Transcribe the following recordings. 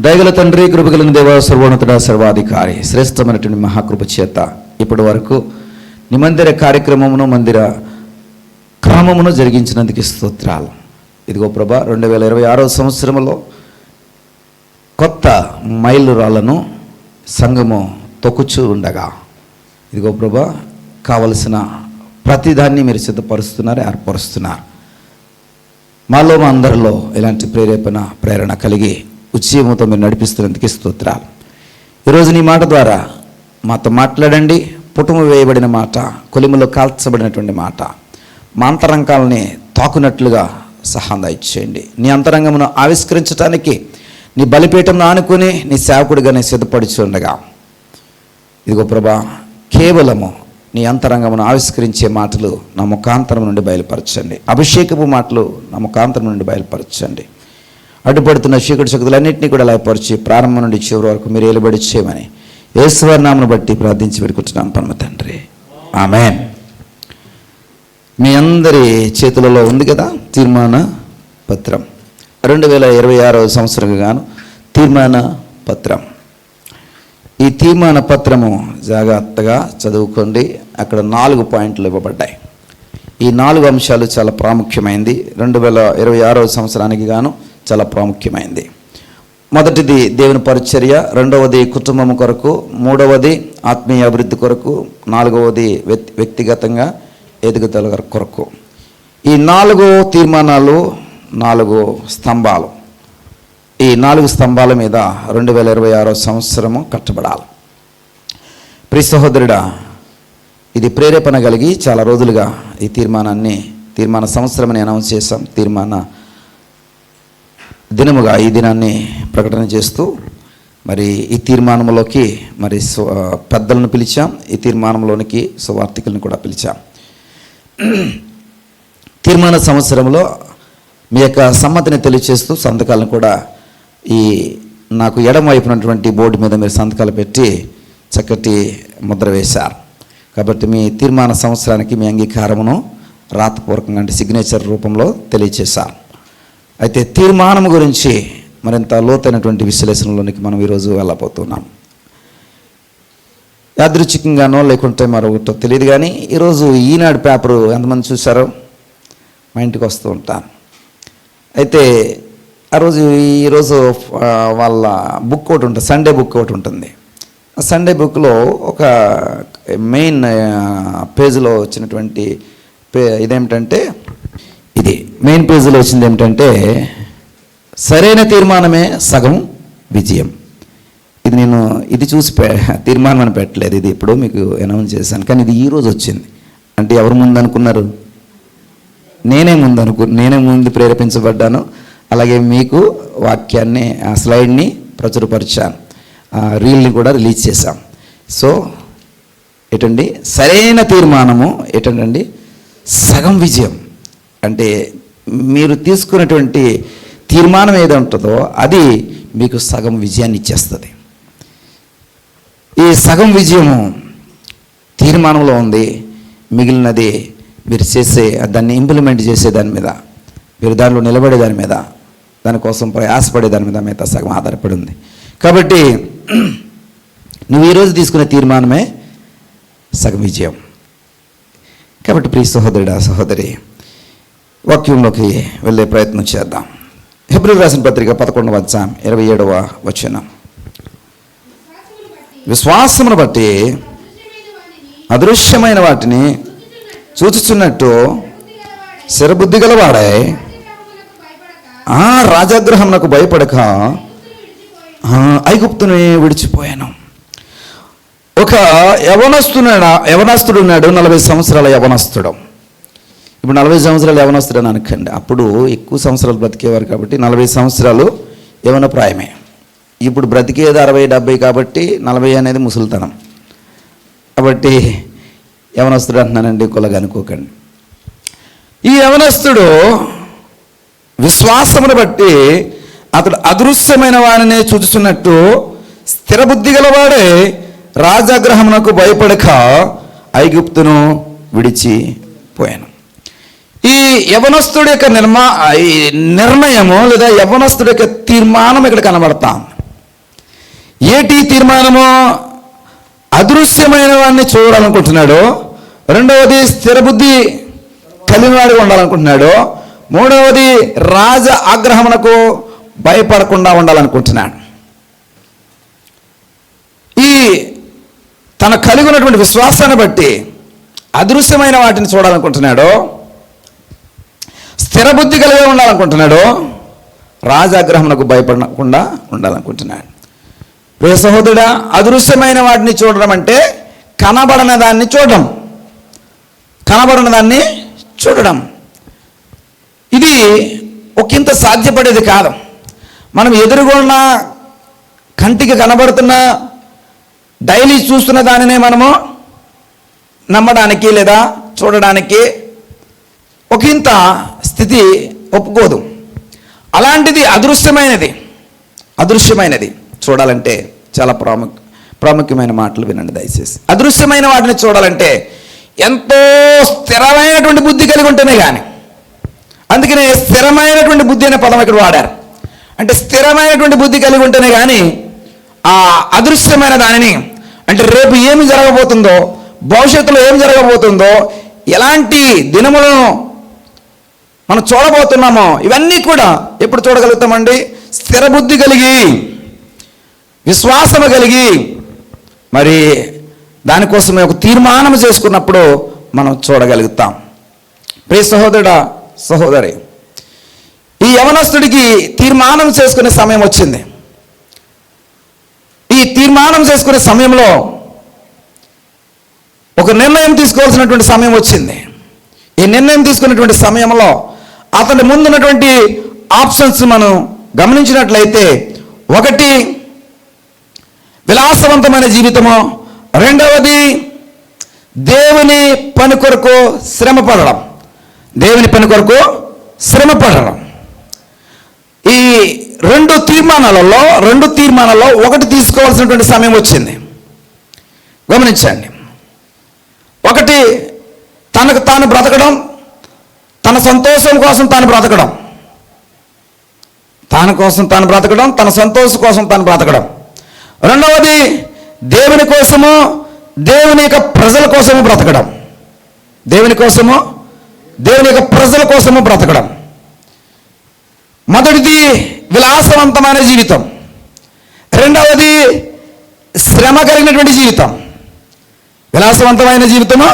దయగల తండ్రి, కృపగలిగిన దేవ, సర్వోన్నతుడ, సర్వాధికారి, శ్రేష్టమైనటువంటి మహాకృప చేత ఇప్పటి వరకు నీ మందిర కార్యక్రమమును, మందిర క్రమమును జరిగించినందుకు స్తోత్రాలు. ఇదిగో ప్రభా, 2026 సంవత్సరంలో కొత్త మైలురాళ్లను సంఘము తొక్కుచూ ఉండగా ఇదిగో ప్రభా, కావలసిన ప్రతిదాన్ని మీరు సిద్ధపరుస్తున్నారు, ఏర్పరుస్తున్నారు. మాలో మా అందరిలో ఇలాంటి ప్రేరణ కలిగి ఉద్యమంతో మీరు నడిపిస్తున్నందుకు స్తోత్రాలు. ఈరోజు నీ మాట ద్వారా మాతో మాట్లాడండి. పుటము వేయబడిన మాట, కొలిములో కాల్చబడినటువంటి మాట మా అంతరంగాల్ని తాకునట్లుగా సహాయం దయచేయండి. నీ అంతరంగమును ఆవిష్కరించడానికి నీ బలిపీఠంను ఆనుకుని నీ సేవకుడిగా నేను సిద్ధపడుచు ఉండగా ఇదిగో ప్రభా, కేవలము నీ అంతరంగమును ఆవిష్కరించే మాటలు నా ముఖాంతరం నుండి బయలుపరచండి. అభిషేకపు మాటలు నా ముఖాంతరం నుండి బయలుపరచండి. అడ్డుపడుతున్న చీకటి శక్తులన్నింటినీ కూడా లయపరిచి ప్రారంభం నుండి చివరి వరకు మీరు ఏలుబడి చేయమని యేసువారి నామమును బట్టి ప్రార్థించి పెట్టుకుంటున్నాం పరమ తండ్రి, ఆమేన్. మీ అందరి చేతులలో ఉంది కదా తీర్మాన పత్రం. 2026 సంవత్సరం గాను తీర్మాన పత్రం. ఈ తీర్మాన పత్రము జాగ్రత్తగా చదువుకోండి. అక్కడ 4 పాయింట్లు ఇవ్వబడ్డాయి. ఈ 4 అంశాలు చాలా ప్రాముఖ్యమైనది. 2026 సంవత్సరానికి గాను చాలా ప్రాముఖ్యమైనది. మొదటిది దేవుని పరిచర్య, రెండవది కుటుంబం కొరకు, మూడవది ఆత్మీయ అభివృద్ధి కొరకు, నాలుగవది వ్యక్తిగతంగా ఎదుగుదల కొరకు. ఈ 4 తీర్మానాలు 4 స్తంభాలు. ఈ 4 స్తంభాల మీద 2026 సంవత్సరము కట్టబడాలి. ప్రియ సహోదరుడా, ఇది ప్రేరేపణ కలిగి చాలా రోజులుగా ఈ తీర్మాన సంవత్సరం అని అనౌన్స్ చేశాం. తీర్మాన దినముగా ఈ దినాన్ని ప్రకటన చేస్తూ మరి ఈ తీర్మానంలోకి మరి పెద్దలను పిలిచాం. ఈ తీర్మానంలోనికి సువార్థికులను కూడా పిలిచాం. తీర్మాన సంవత్సరంలో మీ యొక్క సమ్మతిని తెలియచేస్తూ సంతకాలను కూడా ఈ నాకు ఎడమ వైపునటువంటి బోర్డు మీద మీరు సంతకాలు పెట్టి చక్కటి ముద్ర వేశారు. కాబట్టి మీ తీర్మాన సంవత్సరానికి మీ అంగీకారమును రాతపూర్వకంగా అంటే సిగ్నేచర్ రూపంలో తెలియచేశారు. అయితే తీర్మానం గురించి మరింత లోతైనటువంటి విశ్లేషణలోనికి మనం ఈరోజు వెళ్ళబోతున్నాం. యాదృచ్ఛికంగానో లేకుంటే మరొకటో తెలియదు కానీ ఈరోజు ఈనాడు పేపరు ఎంతమంది చూశారో? మా ఇంటికి వస్తూ ఉంటాను. అయితే ఈరోజు వాళ్ళ బుక్ ఒకటి ఉంటుంది, సండే బుక్ ఒకటి ఉంటుంది. ఆ సండే బుక్లో ఒక మెయిన్ పేజీలో వచ్చినటువంటి ఇదేమిటంటే, ఇది మెయిన్ పేజీలో వచ్చింది ఏమిటంటే, సరైన తీర్మానమే సగం విజయం. ఇది నేను చూసి తీర్మానం అని పెట్టలేదు, ఇది ఇప్పుడు మీకు అనౌన్స్ చేశాను. కానీ ఇది ఈరోజు వచ్చింది. అంటే ఎవరు ముందు అనుకున్నారు? నేనే ముందు ప్రేరేపించబడ్డాను. అలాగే మీకు వాక్యాన్ని, ఆ స్లైడ్ని ప్రచురపరిచాను, ఆ రీల్ని కూడా రిలీజ్ చేశాం. సో ఏంటండి సరైన తీర్మానము ఏంటండి సగం విజయం. అంటే మీరు తీసుకున్నటువంటి తీర్మానం ఏదో ఉంటుందో అది మీకు సగం విజయాన్ని ఇచ్చేస్తుంది. ఈ సగం విజయము తీర్మానంలో ఉంది. మిగిలినది మీరు దాన్ని ఇంప్లిమెంట్ చేసే దాని మీద, మీరు దానిలో నిలబడే దాని మీద, దానికోసం ప్రయాసపడే దాని మీద మిగతా సగం ఆధారపడి ఉంది. కాబట్టి నువ్వు ఈరోజు తీసుకునే తీర్మానమే సగం విజయం. కాబట్టి ప్రియ సహోదరుడా, సహోదరి, వాక్యంలోకి వెళ్ళే ప్రయత్నం చేద్దాం. హెబ్రీయులకు రాసిన పత్రిక 11వ అధ్యాయం 27వ వచనం. విశ్వాసమును బట్టి అదృశ్యమైన వాటిని చూచుచున్నట్టు శరబుద్ధి గలవాడై రాజాగ్రహమునకు భయపడక ఐగుప్తుని విడిచిపోయాను. ఒక యవనస్తుడు ఉన్నాడు, 40 సంవత్సరాల యవనస్తుడు. ఇప్పుడు 40 సంవత్సరాలు యవనస్తుడు అని అనకండి. అప్పుడు ఎక్కువ సంవత్సరాలు బ్రతికేవారు కాబట్టి 40 సంవత్సరాలు యవన ప్రాయమే. ఇప్పుడు బ్రతికేది 60-70 కాబట్టి 40 అనేది ముసలితనం. కాబట్టి యవనస్తుడు అంటున్నానండి, కొలగా అనుకోకండి. ఈ యవనస్తుడు విశ్వాసమును బట్టి అతడు అదృశ్యమైన వారిని చూచుచున్నట్టు స్థిరబుద్ధి గలవాడే రాజాగ్రహమునకు భయపడక ఐగుప్తును విడిచిపోయాను. ఈ యవనస్తుడి యొక్క నిర్ణయము లేదా యవనస్తుడి యొక్క తీర్మానం ఇక్కడ కనబడతాం. ఏటి తీర్మానము? అదృశ్యమైన వాడిని చూడాలనుకుంటున్నాడు. రెండవది స్థిరబుద్ధి కలిగినవాడిగా ఉండాలనుకుంటున్నాడు. మూడవది రాజ ఆగ్రహమునకు భయపడకుండా ఉండాలనుకుంటున్నాడు. ఈ తన కలిగి ఉన్నటువంటి విశ్వాసాన్ని బట్టి అదృశ్యమైన వాటిని చూడాలనుకుంటున్నాడు, స్థిరబుద్ధి కలిగి ఉండాలనుకుంటున్నాడు, రాజాగ్రహమునకు భయపడకుండా ఉండాలనుకుంటున్నాడు. ప్రియ సహోదరుడా, అదృశ్యమైన వాటిని చూడడం అంటే కనబడని దాన్ని చూడడం, కనబడని దాన్ని చూడడం. ఇది ఒకంత సాధ్యపడేది కాదు. మనం ఎదురుగున్న కంటికి కనబడుతున్న డైలీ చూస్తున్న దానినే మనము నమ్మడానికి లేదా చూడడానికి ఒకంత స్థితి ఒప్పుకోదు. అలాంటిది అదృశ్యమైనది చూడాలంటే చాలా ప్రాముఖ్యమైన మాటలు వినండి దయచేసి. అదృశ్యమైన వాటిని చూడాలంటే ఎంతో స్థిరమైనటువంటి బుద్ధి కలిగి ఉంటేనే కానీ, అందుకనే స్థిరమైనటువంటి బుద్ధి అనే పదం ఇక్కడ వాడారు. అంటే స్థిరమైనటువంటి బుద్ధి కలిగి ఉంటేనే కానీ ఆ అదృశ్యమైన దానిని, అంటే రేపు ఏమి జరగబోతుందో, భవిష్యత్తులో ఏం జరగబోతుందో, ఎలాంటి దినములను మనం చూడబోతున్నామో ఇవన్నీ కూడా ఎప్పుడు చూడగలుగుతామండి? స్థిర బుద్ధి కలిగి, విశ్వాసము కలిగి, మరి దానికోసమే ఒక తీర్మానం చేసుకున్నప్పుడు మనం చూడగలుగుతాం. ప్రియ సహోదరుడా, సహోదరి, ఈ యవనస్తుడికి తీర్మానం చేసుకునే సమయం వచ్చింది. ఈ తీర్మానం చేసుకునే సమయంలో ఒక నిర్ణయం తీసుకోవాల్సినటువంటి సమయం వచ్చింది. ఈ నిర్ణయం తీసుకున్నటువంటి సమయంలో అతని ముందున్నటువంటి ఆప్షన్స్ మనం గమనించినట్లయితే, ఒకటి విలాసవంతమైన జీవితము, రెండవది దేవుని పని కొరకు శ్రమపడడం. ఈ రెండు తీర్మానాలలో ఒకటి తీసుకోవాల్సినటువంటి సమయం వచ్చింది. గమనించండి. ఒకటి తనకు తాను బ్రతకడం, తన సంతోషం కోసం తాను బ్రతకడం, తన సంతోషం కోసం తాను బ్రతకడం. రెండవది దేవుని కోసము, దేవుని యొక్క ప్రజల కోసము బ్రతకడం. దేవుని యొక్క ప్రజల కోసము బ్రతకడం. మొదటిది విలాసవంతమైన జీవితం, రెండవది శ్రమ కలిగినటువంటి జీవితం. విలాసవంతమైన జీవితము,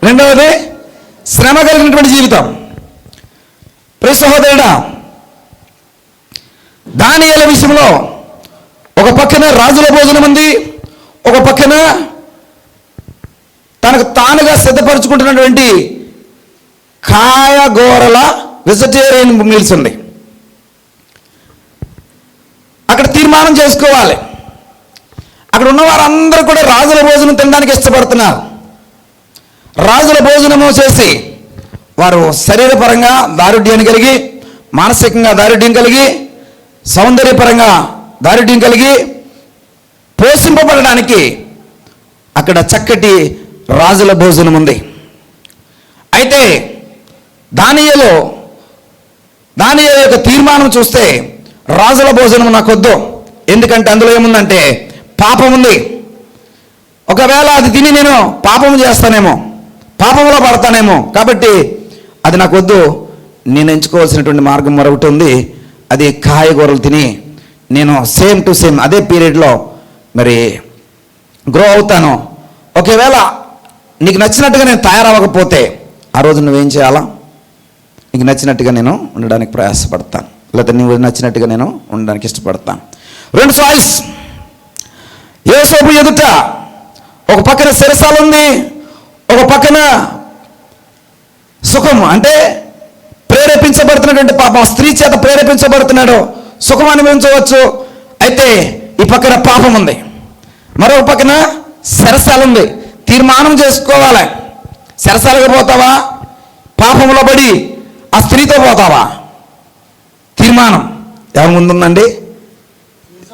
రెండవది శ్రమ కలిగినటువంటి జీవితం. ప్రియ సహోదరుడా, దానియేలు విషయంలో ఒక పక్కన రాజుల భోజనం ఉంది, ఒక పక్కన తనకు తానుగా సిద్ధపరచుకుంటున్నటువంటి కాయగూరల వెజిటేరియన్ మీల్స్ ఉంది. అక్కడ తీర్మానం చేసుకోవాలి. అక్కడ ఉన్న వారందరూ కూడా రాజుల భోజనం తినడానికి ఇష్టపడుతున్నారు. రాజుల భోజనము చేసి వారు శరీరపరంగా దారుఢ్యాన్ని కలిగి, మానసికంగా దారుఢ్యం కలిగి, సౌందర్యపరంగా దారుఢ్యం కలిగి పోషింపబడడానికి అక్కడ చక్కటి రాజుల భోజనం ఉంది. అయితే దానియేలు యొక్క తీర్మానం చూస్తే రాజుల భోజనం నాకొద్దు. ఎందుకంటే అందులో ఏముందంటే పాపం ఉంది. ఒకవేళ అది తిని నేను పాపం చేస్తానేమో, పాపంలో పడతానేమో, కాబట్టి అది నాకు వద్దు. నేను ఎంచుకోవాల్సినటువంటి మార్గం మరొకటి ఉంది. అది కాయగూరలు తిని నేను సేమ్ టు సేమ్ అదే పీరియడ్లో మరి గ్రో అవుతాను. ఒకవేళ నీకు నచ్చినట్టుగా నేను తయారవ్వకపోతే ఆ రోజు నువ్వేం చేయాలా? నీకు నచ్చినట్టుగా నేను ఉండడానికి ప్రయాసపడతాను, లేదా నువ్వు నచ్చినట్టుగా నేను ఉండడానికి ఇష్టపడతాను. రెండు చాయిస్. యోసేపు ఎదుట ఒక పక్కన చెరసాల ఉంది, ఒక పక్కన సుఖం, అంటే ప్రేరేపించబడుతున్నటువంటి పాపం, స్త్రీ చేత ప్రేరేపించబడుతున్నాడు, సుఖం అనుభవించవచ్చు. అయితే ఈ పక్కన పాపం ఉంది, మరొక పక్కన చెరసాల ఉంది. తీర్మానం చేసుకోవాలి. చెరసాలకు పోతావా, పాపంలో పడి ఆ స్త్రీతో పోతావా? తీర్మానం ఎవరి ముందుందండి?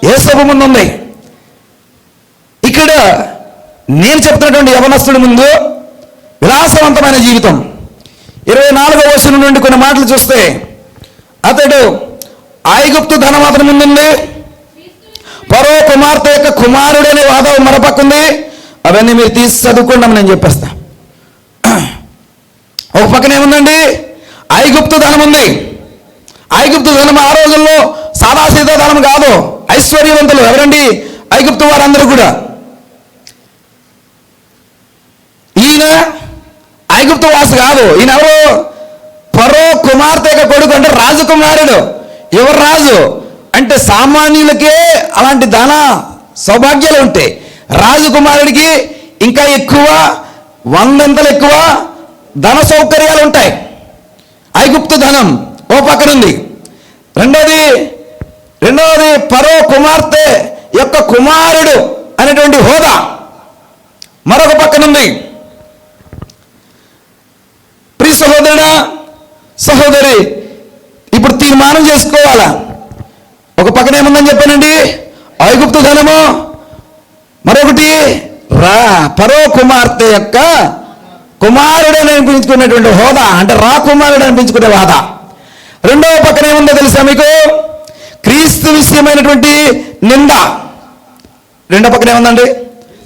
యేసేపు ముందుంది. ఇక్కడ నేను చెప్తున్నటువంటి యవనస్తుడి ముందు విలాసవంతమైన జీవితం. 24వ వచనం నుండి కొన్ని మాటలు చూస్తే, అతడు ఐగుప్తు ధనం అతని ముందుంది, ఫరో కుమార్తె యొక్క కుమారుడు అనే వాదం మరపక్కుంది. అవన్నీ మీరు తీసి చదువుకుంటామని నేను చెప్పేస్తా. ఒక పక్కన ఏముందండి, ఐగుప్తు ధనం ఉంది. ఐగుప్తు ధనం ఆ రోజుల్లో సాదాసీదా ధనం కాదు, ఐశ్వర్యవంతులు. ఎవరండి? ఐగుప్తు వారందరూ కూడా. ఈయన ఐగుప్తు వాసు కాదు. ఈయన ఎవరు? ఫరో కుమార్తె యొక్క కొడుకు, అంటే రాజకుమారుడు. ఎవరు రాజు అంటే సామాన్యులకే అలాంటి ధన సౌభాగ్యాలు ఉంటాయి. రాజకుమారుడికి ఇంకా ఎక్కువ, 100 ఎక్కువ ధన సౌకర్యాలు ఉంటాయి. ఐగుప్తు ధనం ఓ పక్కనుంది. రెండవది ఫరో కుమార్తె యొక్క కుమారుడు అనేటువంటి హోదా మరొక పక్కనుంది. ప్రియ సహోదరుడా, సహోదరి, ఇప్పుడు తీర్మానం చేసుకోవాలా. ఒక పక్కన ఏముందని చెప్పానండి, ఐగుప్తు ధనము. మరొకటి ఫరో కుమార్తె యొక్క కుమారుడు అని అనిపించుకునేటువంటి హోదా, అంటే కుమారుడు అనిపించుకునే హోదా. రెండవ పక్కన ఏముందో తెలుసా మీకు? క్రీస్తు విషయమైనటువంటి నింద. రెండో పక్కన ఏముందండి?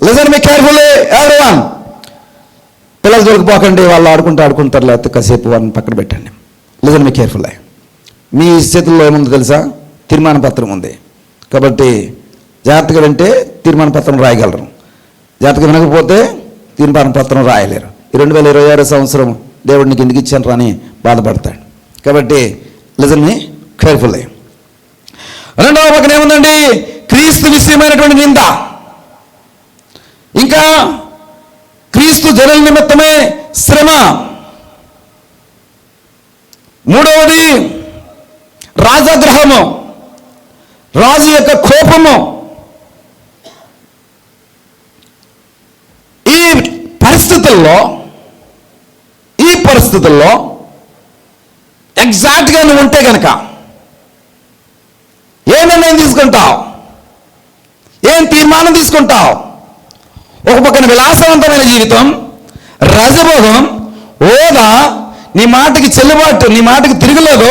Listen me carefully everyone. పిల్లలు దొరికిపోకండి, వాళ్ళు ఆడుకుంటారు, లేకపోతే కాసేపు వాళ్ళని పక్కన పెట్టండి. Listen me carefully. మీ చేతుల్లో ఏముందో తెలుసా? తీర్మాన పత్రం ఉంది. కాబట్టి జాగ్రత్తగా వింటే తీర్మాన పత్రం రాయగలరు, జాగ్రత్తగా వినకపోతే తీర్మాన పత్రం రాయలేరు. ఈ 2026 సంవత్సరం దేవుడు నీకు ఎందుకు ఇచ్చాను అని బాధపడతాడు. కాబట్టి లిసన్ మీ కేర్ఫుల్లీ. రెండవ పక్కన ఏముందండి? క్రీస్తు విషయమైనటువంటి నింద. ఇంకా క్రీస్తు జనుల నిమిత్తమే శ్రమ. మూడవది రాజాగ్రహము, రాజు యొక్క కోపము. ఈ పరిస్థితుల్లో ఎగ్జాక్ట్గా నువ్వు ఉంటే కనుక ఏ నిర్ణయం తీసుకుంటావు? ఏం తీర్మానం తీసుకుంటావు? ఒక పక్కన విలాసవంతమైన జీవితం, రజభోగం, హోదా, నీ మాటకి చెల్లుబాటు, నీ మాటకి తిరుగులేదు.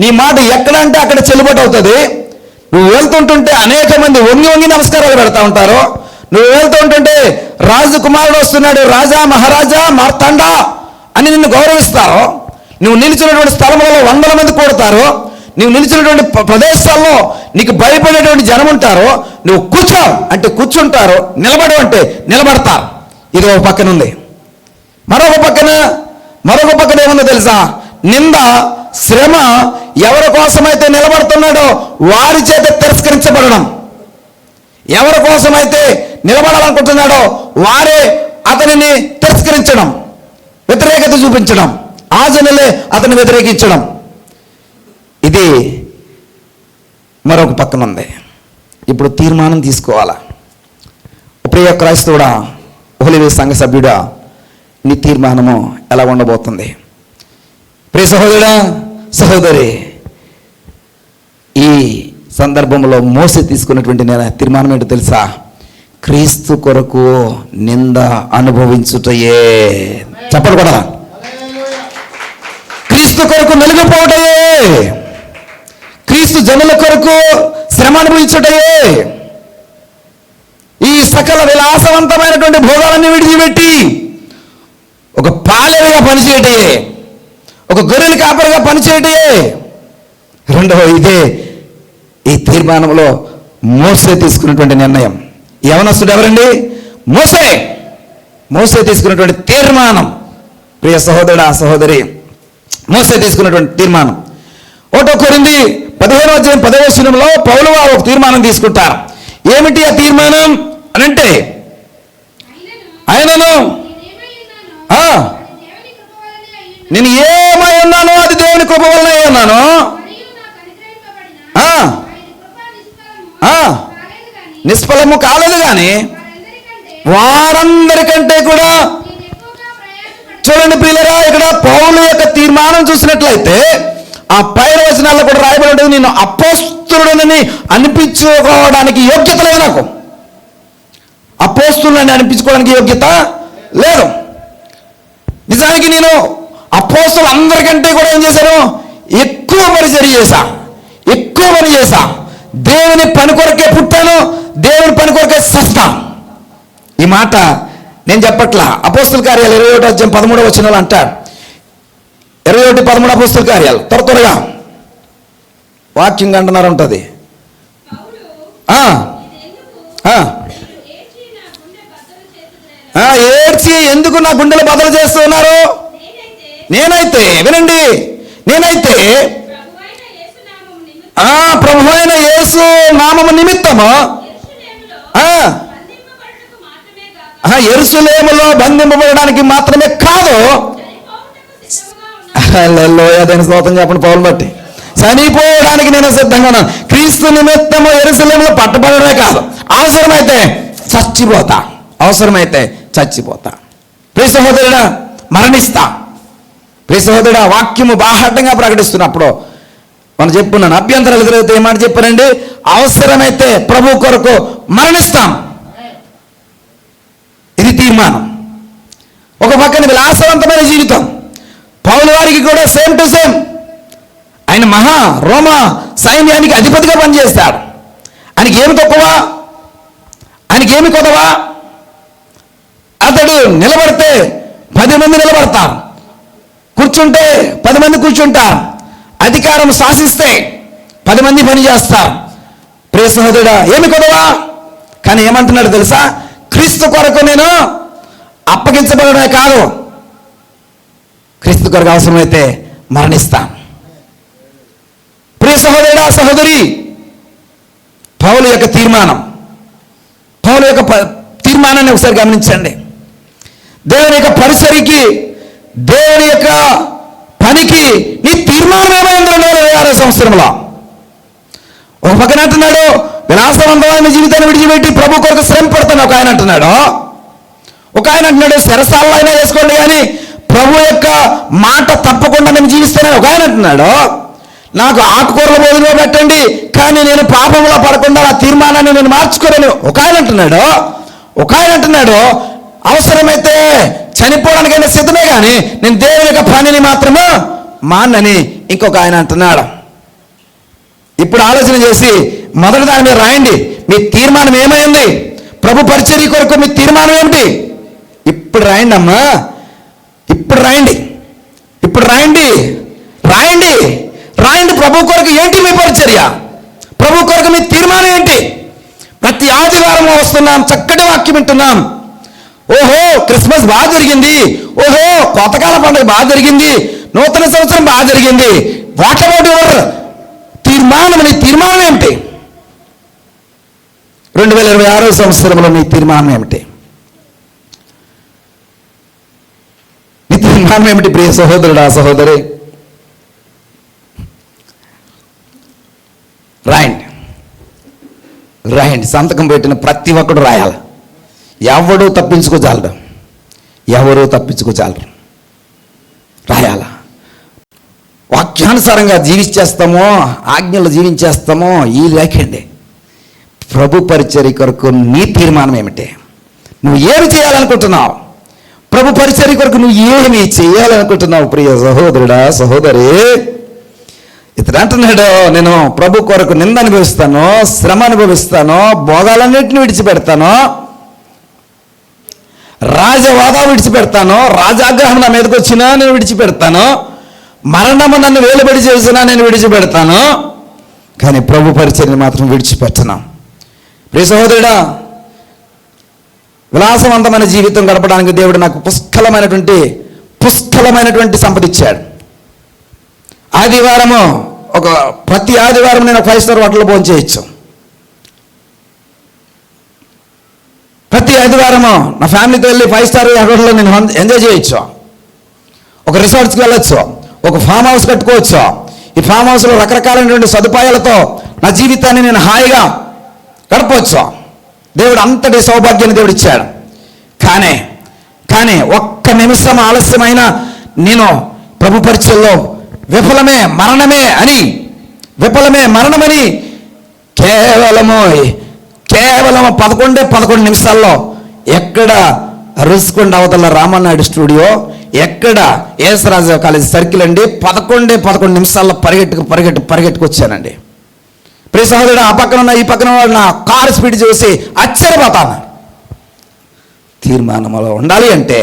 నీ మాట ఎక్కడంటే అక్కడ చెల్లుబాటు అవుతుంది. నువ్వు వెళ్తుంటుంటే అనేక మంది వంగి నమస్కారాలు పెడతా ఉంటారు. నువ్వు వెళ్తుంటుంటే రాజకుమారుడు వస్తున్నాడు, రాజా మహారాజా మార్తాండా అని నిన్ను గౌరవిస్తారు. నువ్వు నిలిచినటువంటి స్థలంలో 100 మంది కూడతారు. నువ్వు నిలిచినటువంటి ప్రదేశాల్లో నీకు భయపడేటువంటి జనం ఉంటారు. నువ్వు కూర్చో అంటే కూర్చుంటారు, నిలబడు అంటే నిలబడతారు. ఇది ఒక పక్కన ఉంది. మరొక పక్కన ఏముందో తెలుసా? నింద, శ్రమ. ఎవరి కోసమైతే నిలబడుతున్నాడో వారి చేత తిరస్కరించబడడం, ఎవరి కోసమైతే నిలబడాలనుకుంటున్నాడో వారే అతనిని తిరస్కరించడం, వ్యతిరేకత చూపించడం, ఆ జనులే అతన్ని వ్యతిరేకించడం. ఇది మరొక పక్కన ఉంది. ఇప్పుడు తీర్మానం తీసుకోవాలా. ప్రియ క్రైస్తవుడా, హోలీవే సంఘ సభ్యుడా, నీ తీర్మానము ఎలా ఉండబోతుంది? ప్రియ సహోదరుడా, సహోదరి, ఈ సందర్భంలో మోసే తీసుకున్నటువంటి తీర్మానం ఏంటో తెలుసా? క్రీస్తు కొరకు నింద అనుభవించుటయే. చెప్పడు కూడా, క్రీస్తు కొరకు మెలుగుపోవటయే, క్రీస్తు జనుల కొరకు శ్రమ అనుభవించుటయే. ఈ సకల విలాసవంతమైనటువంటి భోగాలన్నీ విడిచిపెట్టి ఒక పాలేరుగా పనిచేయటయే, ఒక గొర్రెల కాపరిగా పనిచేయటయే. రెండవ ఇదే ఈ తీర్మానంలో మోసే తీసుకున్నటువంటి నిర్ణయం. యవనస్తుడు ఎవరండి? మోసే తీసుకున్నటువంటి తీర్మానం. ప్రియ సహోదరుడా, సహోదరి, మోసే తీసుకున్నటువంటి తీర్మానం. 1 కొరింథీ 15:10 పౌలు వారు ఒక తీర్మానం తీసుకుంటారు. ఏమిటి ఆ తీర్మానం అని అంటే, ఆయనను నేను ఏమై ఉన్నానో అది దేవుని కృప వలన అయి ఉన్నాను. నిష్ఫలము కాలేదు కానీ వారందరికంటే కూడా. చూడండి ప్రియులరా, ఇక్కడ పౌలు యొక్క తీర్మానం చూసినట్లయితే ఆ పైన వచనాల్లో కూడా రాయబడి ఉంటుంది, నేను అపోస్తులుడని అనిపించుకోవడానికి యోగ్యత లేదు. నాకు అపోస్తులని అనిపించుకోవడానికి యోగ్యత లేదు. నిజానికి నేను అపోస్తులు అందరికంటే కూడా ఏం చేశాను? ఎక్కువ పని చేశా. దేవుని పని కొరకే పుట్టాను, దేవుని పని కొరకే చస్తాను. ఈ మాట నేను చెప్పట్లా. అపోస్తుల కార్యాలు 21:13 అంటాడు. 21:13 అపోస్తుల కార్యాలు. త్వరగా వాక్యం అంటున్నారు ఉంటుంది. ఏడ్చి ఎందుకు నా గుండెలు బదులు చేస్తున్నారు? నేనైతే వినండి, నేనైతే ప్రభువైన యేసు నామము నిమిత్తము యెరూషలేములో బంధింపబడడానికి మాత్రమే కాదు, దాని స్తోత్రం చెప్పండి, పౌలు బట్టి చనిపోవడానికి నేను సిద్ధంగా ఉన్నాను. క్రీస్తు నిమిత్తము యెరూషలేములో పట్టబడమే కాదు, అవసరమైతే చచ్చిపోతా, అవసరమైతే చచ్చిపోతా. ప్రియ సహోదరుడా, మరణిస్తా. ప్రియ సహోదరుడా, వాక్యము బాహాటంగా ప్రకటిస్తున్నప్పుడు మనం చెప్పున్నాను, అభ్యంతరాలు ఎదురైతే ఏమాట చెప్పారండి, అవసరమైతే ప్రభు కొరకు మరణిస్తాం. ఇది తీర్మానం. ఒక పక్కన విలాసవంతమైన జీవితం. పౌలు వారికి కూడా సేమ్ టు సేమ్. ఆయన రోమా సైన్యానికి అధిపతిగా పనిచేస్తాడు. ఆయనకి ఏమి తక్కువ, ఆయనకి ఏమి కొదవా? అతడు నిలబడితే 10 మంది నిలబడతారు, కూర్చుంటే 10 మంది కూర్చుంటారు, అధికారం శాసిస్తే 10 మంది పని చేస్తారు. ప్రియ సహోదరుడా, ఏమి కొదవా? కానీ ఏమంటున్నాడు తెలుసా? క్రీస్తు కొరకు నేను అప్పగించబడమే కాదు, క్రీస్తు కొరకు అవసరమైతే మరణిస్తాను. ప్రియ సహోదరుడా, సహోదరి, పౌలు యొక్క తీర్మానం, పౌలు యొక్క తీర్మానాన్ని ఒకసారి గమనించండి. దేవుని యొక్క పరిసరికి, దేవుని యొక్క పనికి నీ తీర్మానం ఏమైందో 2026 సంవత్సరంలో. ఒక పక్కన అంటున్నాడు విలాసవంతమైన జీవితాన్ని విడిచిపెట్టి ప్రభు కొరకు శ్రమ పడతాను ఒక ఆయన అంటున్నాడు. ఒక ఆయన అంటున్నాడు శరసాల్లో అయినా వేసుకోండి కానీ ప్రభు యొక్క మాట తప్పకుండా నేను జీవిస్తానని ఒక ఆయన అంటున్నాడు. నాకు ఆకుకూరల భోజనం పెట్టండి కానీ నేను పాపంలో పడకుండా ఆ తీర్మానాన్ని నేను మార్చుకోలేను ఒక ఆయన అంటున్నాడు. ఒక ఆయన అంటున్నాడు అవసరమైతే చనిపోవడానికైనా సిద్ధమే కానీ నేను దేవుని యొక్క పనిని మాత్రము మానని ఇంకొక ఆయన అంటున్నాడు. ఇప్పుడు ఆలోచన చేసి మొదటి దాని మీద రాయండి, మీ తీర్మానం ఏమైంది? ప్రభు పరిచర్య కొరకు మీ తీర్మానం ఏమిటి? ఇప్పుడు రాయండి అమ్మా, ఇప్పుడు రాయండి, ఇప్పుడు రాయండి, రాయండి, రాయండి. ప్రభు కొరకు ఏంటి మీ పరిచర్య? ప్రభు కొరకు మీ తీర్మానం ఏంటి? ప్రతి ఆదివారం వస్తున్నాం, చక్కటి వాక్యం వింటున్నాం. ఓహో క్రిస్మస్ బాగా జరిగింది, ఓహో కొత్తకాల పండుగ బాగా జరిగింది, నూతన సంవత్సరం బాగా జరిగింది. వాట్ అబౌట్ యువర్ తీర్మానం? నీ తీర్మానం ఏమిటి? 2026 సంవత్సరంలో నీ తీర్మానం ఏమిటి? నీ తీర్మానం ఏమిటి? ప్రియ సహోదరుడా, సహోదరి, రాయండి, రాయండి. సంతకం పెట్టిన ప్రతి ఒక్కడు రాయాలి. ఎవడూ తప్పించుకోజాలడు, ఎవరూ తప్పించుకోజాలరు, రాయాల. వాక్యానుసారంగా జీవించేస్తామో ఆజ్ఞలు జీవించేస్తామో ఈ లేకండి. ప్రభు పరిచర్య కొరకు నీ తీర్మానం ఏమిటి? నువ్వు ఏమి చేయాలనుకుంటున్నావు? ప్రభు పరిచర్య కొరకు నువ్వు ఏమి చేయాలనుకుంటున్నావు? ప్రియ సహోదరుడా, సహోదరి, ఇతడు అంటున్నాడు నేను ప్రభు కొరకు నింద అనుభవిస్తాను, శ్రమ అనుభవిస్తాను, భోగాలన్నింటినీ విడిచిపెడతాను, రాజవాదా విడిచిపెడతాను, రాజాగ్రహం నా మీదకి వచ్చినా నేను విడిచిపెడతాను, మరణము నన్ను వేలుబడి చేసినా నేను విడిచిపెడతాను, కానీ ప్రభు పరిచర్యని మాత్రం విడిచిపెట్టను. ప్రియ సహోదరుడా, విలాసవంతమైన జీవితం గడపడానికి దేవుడు నాకు పుష్కలమైనటువంటి సంపద ఇచ్చాడు. ఆదివారము ప్రతి ఆదివారం నేను 5 స్టార్ హోటల్లో భోజనం చేయొచ్చు. ప్రతి ఆదివారము నా ఫ్యామిలీతో వెళ్ళి 5 స్టార్ హోటల్లో నేను ఎంజాయ్ చేయొచ్చు. ఒక రిసార్ట్స్కి వెళ్ళొచ్చు, ఒక ఫామ్ హౌస్ కట్టుకోవచ్చు. ఈ ఫామ్ హౌస్లో రకరకాలైనటువంటి సదుపాయాలతో నా జీవితాన్ని నేను హాయిగా గడపవచ్చు. దేవుడు అంతటి సౌభాగ్యాన్ని దేవుడు ఇచ్చాడు. కానీ ఒక్క నిమిషం ఆలస్యమైన నేను ప్రభు పరిచర్యలో విఫలమే మరణమని కేవలము 11 నిమిషాల్లో ఎక్కడ రుసుకొండ అవతల రామనాయుడు స్టూడియో, ఎక్కడ యేసరాజు కాలేజ్ సర్కిల్ అండి, 11 నిమిషాల్లో పరిగెట్టుకు వచ్చానండి. ప్రియ సహోదరుడు, ఆ పక్కన ఉన్న ఈ పక్కన వాడు నా కారు స్పీడ్ చూసి ఆశ్చర్యపోతాను. తీర్మానంలో ఉండాలి అంటే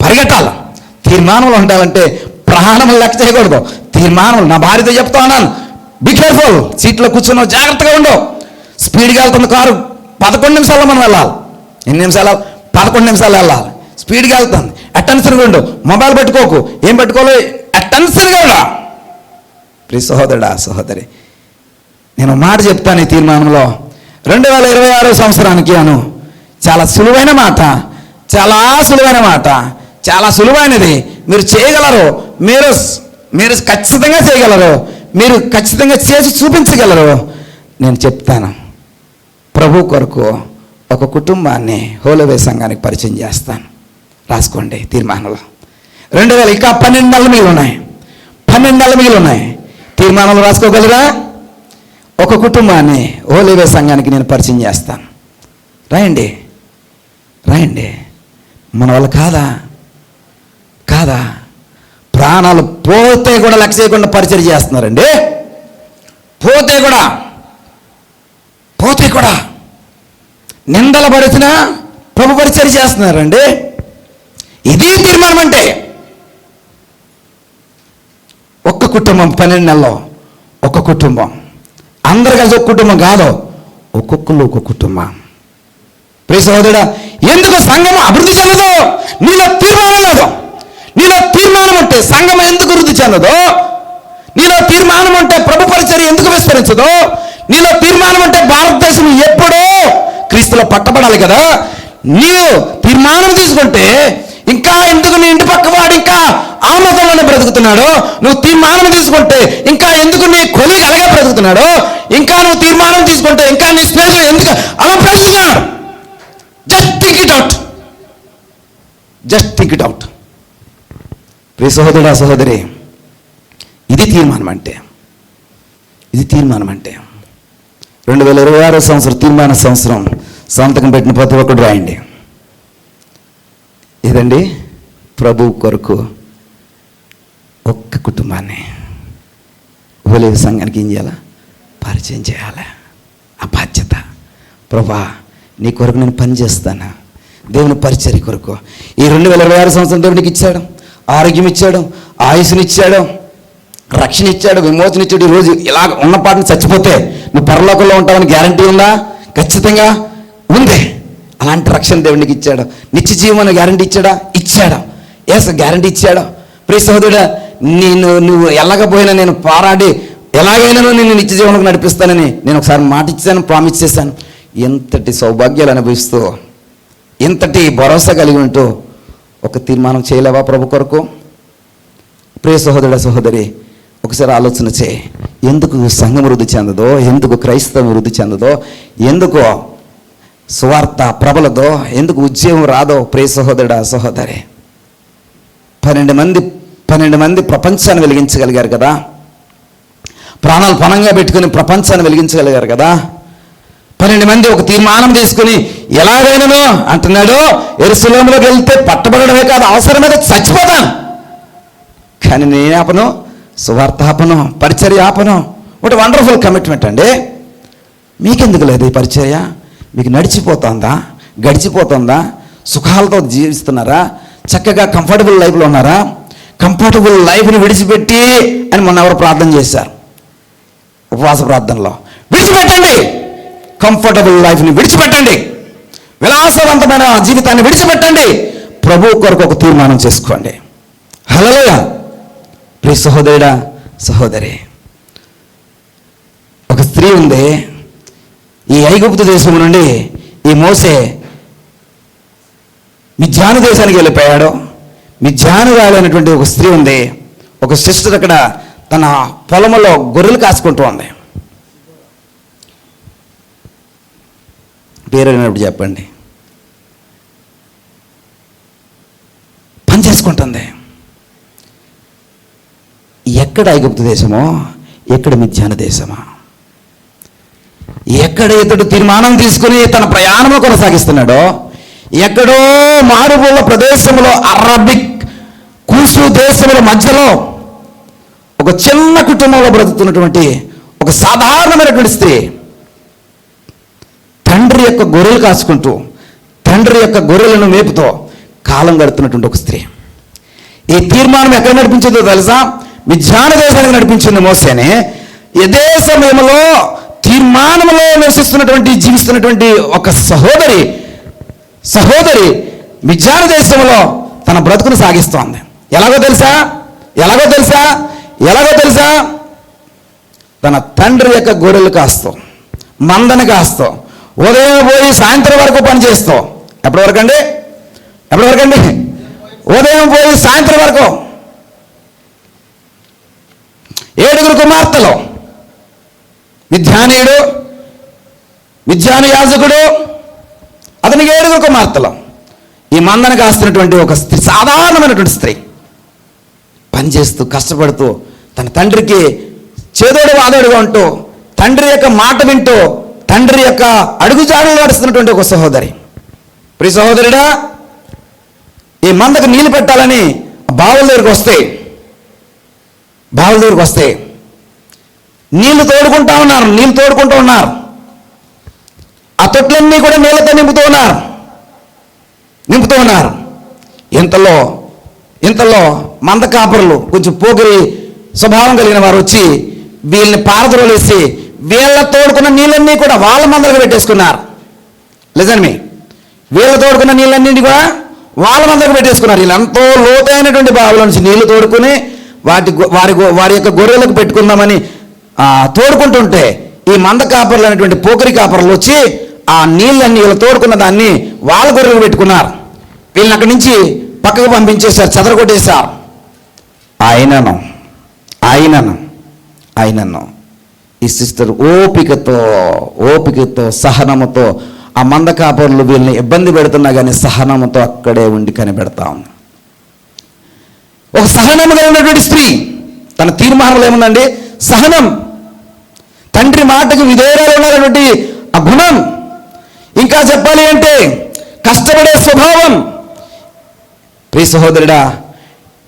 పరిగెట్టాలి. తీర్మానంలో ఉండాలంటే ప్రాణములు లెక్క చేయకూడదు. తీర్మానం, నా భార్యతో చెప్తా ఉన్నాను, బీ కేర్ఫుల్, సీట్లో కూర్చున్నావు, జాగ్రత్తగా ఉండవు. స్పీడ్గా వెళ్తుంది కారు, 11 నిమిషాల్లో మనం వెళ్ళాలి. ఎన్ని నిమిషాలు? 11 నిమిషాలు వెళ్ళాలి. స్పీడ్గా వెళ్తుంది, అటెన్షన్గా ఉండు. మొబైల్ పెట్టుకోకు, ఏం పెట్టుకోవాలి, అటెన్షన్గా ఉండా. ప్రియ సహోదరుడా, సహోదరి, నేను మాట చెప్తాను. ఈ తీర్మానంలో 2026 సంవత్సరానికి అను చాలా సులువైన మాట, చాలా సులువైన మాట, చాలా సులువైనది. మీరు చేయగలరు, మీరు ఖచ్చితంగా చేయగలరు, మీరు ఖచ్చితంగా చేసి చూపించగలరు. నేను చెప్తాను. ప్రభు కొరకు ఒక కుటుంబాన్ని హోలవే సంఘానికి పరిచయం చేస్తాను. రాసుకోండి తీర్మానంలో. 2000 ఇంకా 12 నెలలు మిగిలి ఉన్నాయి. 12 నెలలు మిగిలి ఉన్నాయి. తీర్మానంలో రాసుకోగలరా? ఒక కుటుంబాన్ని హోలవే సంఘానికి నేను పరిచయం చేస్తాను. రాయండి, రాయండి. మన వాళ్ళు కాదా ప్రాణాలు పోతే కూడా లెక్క చేయకుండా పరిచయం చేస్తున్నారండి. పోతే కూడా నిందల పడిచిన ప్రభు పరిచయం చేస్తున్నారండి. ఇది తీర్మానం అంటే. ఒక్క కుటుంబం 12 నెలల్లో ఒక కుటుంబం, అందరు కలిసి ఒక కుటుంబం కాదు, ఒక్కొక్కరు ఒక కుటుంబం. ప్రియ సహోదరుడా, ఎందుకు సంఘం అభివృద్ధి చెందదు? నీలో తీర్మానం లేదు. నీలో తీర్మానం అంటే సంఘం ఎందుకు వృద్ధి చెందదో? నీలో తీర్మానం అంటే ప్రభు పరిచర్య ఎందుకు విస్తరించదో? నీలో తీర్మానం అంటే భారతదేశం ఎప్పుడో క్రీస్తులో పట్టబడాలి కదా. నీవు తీర్మానం తీసుకుంటే ఇంకా ఎందుకు నీ ఇంటి పక్క వాడు ఇంకా ఆ మతంలోనే బ్రతుకుతున్నాడు? నువ్వు తీర్మానం తీసుకుంటే ఇంకా ఎందుకు నీ కొలీగ్ అలాగే బ్రతుకుతున్నాడు? ఇంకా నువ్వు తీర్మానం తీసుకుంటే ఇంకా నీ స్నేహితులు ఎందుకు అలా బ్రతుకుతున్నాడు? Just think it out. ప్రియ సహోదరుడా, సహోదరి, ఇది తీర్మానం అంటే. 2026 సంవత్సరం తీర్మాన సంవత్సరం. సంతకం పెట్టిన ప్రతి ఒక్కరు రాయండి. ఇదండి ప్రభు కొరకు ఒక్క కుటుంబాన్ని హోలవే సంఘానికి ఏం చేయాలా? పరిచయం చేయాలి. ఆ బాధ్యత. ప్రభా, నీ కొరకు నేను పని చేస్తాను. దేవుని పరిచర్య కొరకు ఈ 2026 సంవత్సరం దేవునికి ఇచ్చాడు. ఆరోగ్యం ఇచ్చాడు, ఆయుష్నిచ్చాడు, రక్షణ ఇచ్చాడు, విమోచన ఇచ్చాడు. ఈరోజు ఇలా ఉన్నపాటిని చచ్చిపోతే నువ్వు పరలోకంలో ఉంటావని గ్యారంటీ ఉందా? ఖచ్చితంగా ఉంది. అలాంటి రక్షణ దేవునికి ఇచ్చాడు. నిత్య జీవం గ్యారంటీ ఇచ్చాడు. గ్యారంటీ ఇచ్చాడు. ప్రియ సహోదరుడా, నువ్వు ఎలాగపోయినా నేను పోరాడి ఎలాగైనా నేను నిత్య జీవనకు నడిపిస్తానని నేను ఒకసారి మాట ఇచ్చాను, ప్రామిస్ చేశాను. ఎంతటి సౌభాగ్యాలు అనుభవిస్తూ, ఎంతటి భరోసా కలిగి ఉంటూ ఒక తీర్మానం చేయలేవా ప్రభు కొరకు? ప్రియ సహోదరుడా, సహోదరి, ఒకసారి ఆలోచన చేయి. ఎందుకు సంఘం వృద్ధి చెందదో? ఎందుకు క్రైస్తవం వృద్ధి చెందదో? ఎందుకు సువార్త ప్రబలదో? ఎందుకు ఉద్యోగం రాదో? ప్రియ సహోదరుడా, సహోదరి, 12 మంది ప్రపంచాన్ని వెలిగించగలిగారు కదా. ప్రాణాలు పణంగా పెట్టుకుని ప్రపంచాన్ని వెలిగించగలిగారు కదా. 12 మంది ఒక తీర్మానం తీసుకుని ఎలాగైనాను అంటున్నాడు, యెరూషలేములోకి వెళ్తే పట్టబడమే కాదు, అవసరమైతే చచ్చిపోతాను, కానీ నేను ఆపను, సువార్త ఆపను, పరిచర్య ఆపను. ఒకటి వండర్ఫుల్ కమిట్మెంట్ అండి. మీకెందుకు లేదు ఈ పరిచర్య? మీకు నడిచిపోతుందా? గడిచిపోతుందా? సుఖాలతో జీవిస్తున్నారా? చక్కగా కంఫర్టబుల్ లైఫ్లో ఉన్నారా? కంఫర్టబుల్ లైఫ్ని విడిచిపెట్టి అని మొన్న ఎవరు ప్రార్థన చేశారు ఉపవాస ప్రార్థనలో. విడిచిపెట్టండి, కంఫర్టబుల్ లైఫ్ని విడిచిపెట్టండి, విలాసవంతమైన జీవితాన్ని విడిచిపెట్టండి. ప్రభు కొరకు ఒక తీర్మానం చేసుకోండి. హల్లెలూయా. ప్రియ సహోదరుడా, సహోదరి, ఒక స్త్రీ ఉంది. ఈ ఐగుప్తు దేశం నుండి ఈ మోసే మిద్యాను దేశానికి వెళ్ళిపోయాడు. మిద్యానురాలైనటువంటి ఒక స్త్రీ ఉంది. ఒక సిస్టర్ అక్కడ తన పొలంలో గొర్రెలు కాసుకుంటూ ఉంది. పేరు అయినప్పుడు చెప్పండి. పని చేసుకుంటుంది. ఎక్కడ ఐగుప్తు దేశమో, ఎక్కడ మిద్యాను దేశమా? ఎక్కడ ఇతడు తీర్మానం తీసుకుని తన ప్రయాణము కొనసాగిస్తున్నాడో, ఎక్కడో మారుమూల ప్రదేశంలో అరబిక్ కూసు దేశముల మధ్యలో ఒక చిన్న కుటుంబంలో బ్రతుకుతున్నటువంటి ఒక సాధారణమైనటువంటి స్త్రీ, తండ్రి యొక్క గొర్రెలు కాసుకుంటూ, తండ్రి యొక్క గొర్రెలను మేపుతో కాలం గడుపుతున్నటువంటి ఒక స్త్రీ. ఈ తీర్మానం ఎక్కడ నడిపించిందో తెలుసా? మిద్యాను దేశానికి నడిపించింది మోసేనే. ఇదే సమయంలో తీర్మానంలో నివసిస్తున్నటువంటి, జీవిస్తున్నటువంటి ఒక సహోదరి మిద్యాను దేశంలో తన బ్రతుకును సాగిస్తోంది. ఎలాగో తెలుసా? తన తండ్రి యొక్క గొర్రెలు కాస్తూ, మందని కాస్తూ, ఉదయం పోయి సాయంత్రం వరకు పనిచేస్తూ. ఎప్పటి వరకు అండి? ఉదయం పోయి సాయంత్రం వరకు. 7 కుమార్తెలు, మిద్యాను యాజకుడు, అతనికి 7 కుమార్తెలు. ఈ మందని కాస్తున్నటువంటి ఒక స్త్రీ, సాధారణమైనటువంటి స్త్రీ, పనిచేస్తూ కష్టపడుతూ తన తండ్రికి చేదోడు వాదోడుగా ఉంటూ, తండ్రి యొక్క మాట వింటూ, తండ్రి యొక్క అడుగుజాడలు నడుస్తున్నటువంటి ఒక సహోదరి. ప్రియ సహోదరుడా, ఈ మందకు నీళ్ళు పెట్టాలని బావుల దగ్గరికి వస్తే నీళ్లు తోడుకుంటూ ఉన్నారు. ఆ తొట్లన్నీ కూడా నీళ్ళతో నింపుతూ ఉన్నారు. ఇంతలో మంద కాపరులు, కొంచెం పోగిరి స్వభావం కలిగిన వారు వచ్చి వీళ్ళని పారద్రోలేసి వీళ్ళ తోడుకున్న నీళ్ళన్నీ కూడా వాళ్ళ మందలకు పెట్టేసుకున్నారు. లేదండి, వీళ్ళ తోడుకున్న నీళ్ళన్నీ కూడా వాళ్ళ మందలకు పెట్టేసుకున్నారు. వీళ్ళు ఎంతో లోతైనటువంటి బావుల నుంచి నీళ్లు తోడుకుని వారి యొక్క గొర్రెలకు పెట్టుకుందామని తోడుకుంటుంటే ఈ మంద కాపర్లు అనేటువంటి పోకరి కాపర్లు వచ్చి ఆ నీళ్ళన్నీ వీళ్ళు తోడుకున్న దాన్ని వాళ్ళ గొర్రెలకు పెట్టుకున్నారు. వీళ్ళని అక్కడి నుంచి పక్కకు పంపించేశారు, చెదరగొట్టేశారు. ఆయనను ఈ సిస్టర్ ఓపికతో సహనముతో ఆ మంద కాపరులు వీళ్ళని ఇబ్బంది పెడుతున్నా కానీ సహనముతో అక్కడే ఉండి కనిపెడతా ఉంది. ఒక సహనము కలిగినటువంటి స్త్రీ. తన తీర్మానంలో ఏముందండి? సహనం. తండ్రి మాటకు విధేయురాలు ఉండాలన్నటువంటి ఆ గుణం. ఇంకా చెప్పాలి అంటే కష్టపడే స్వభావం. ప్రియ సహోదరుడా,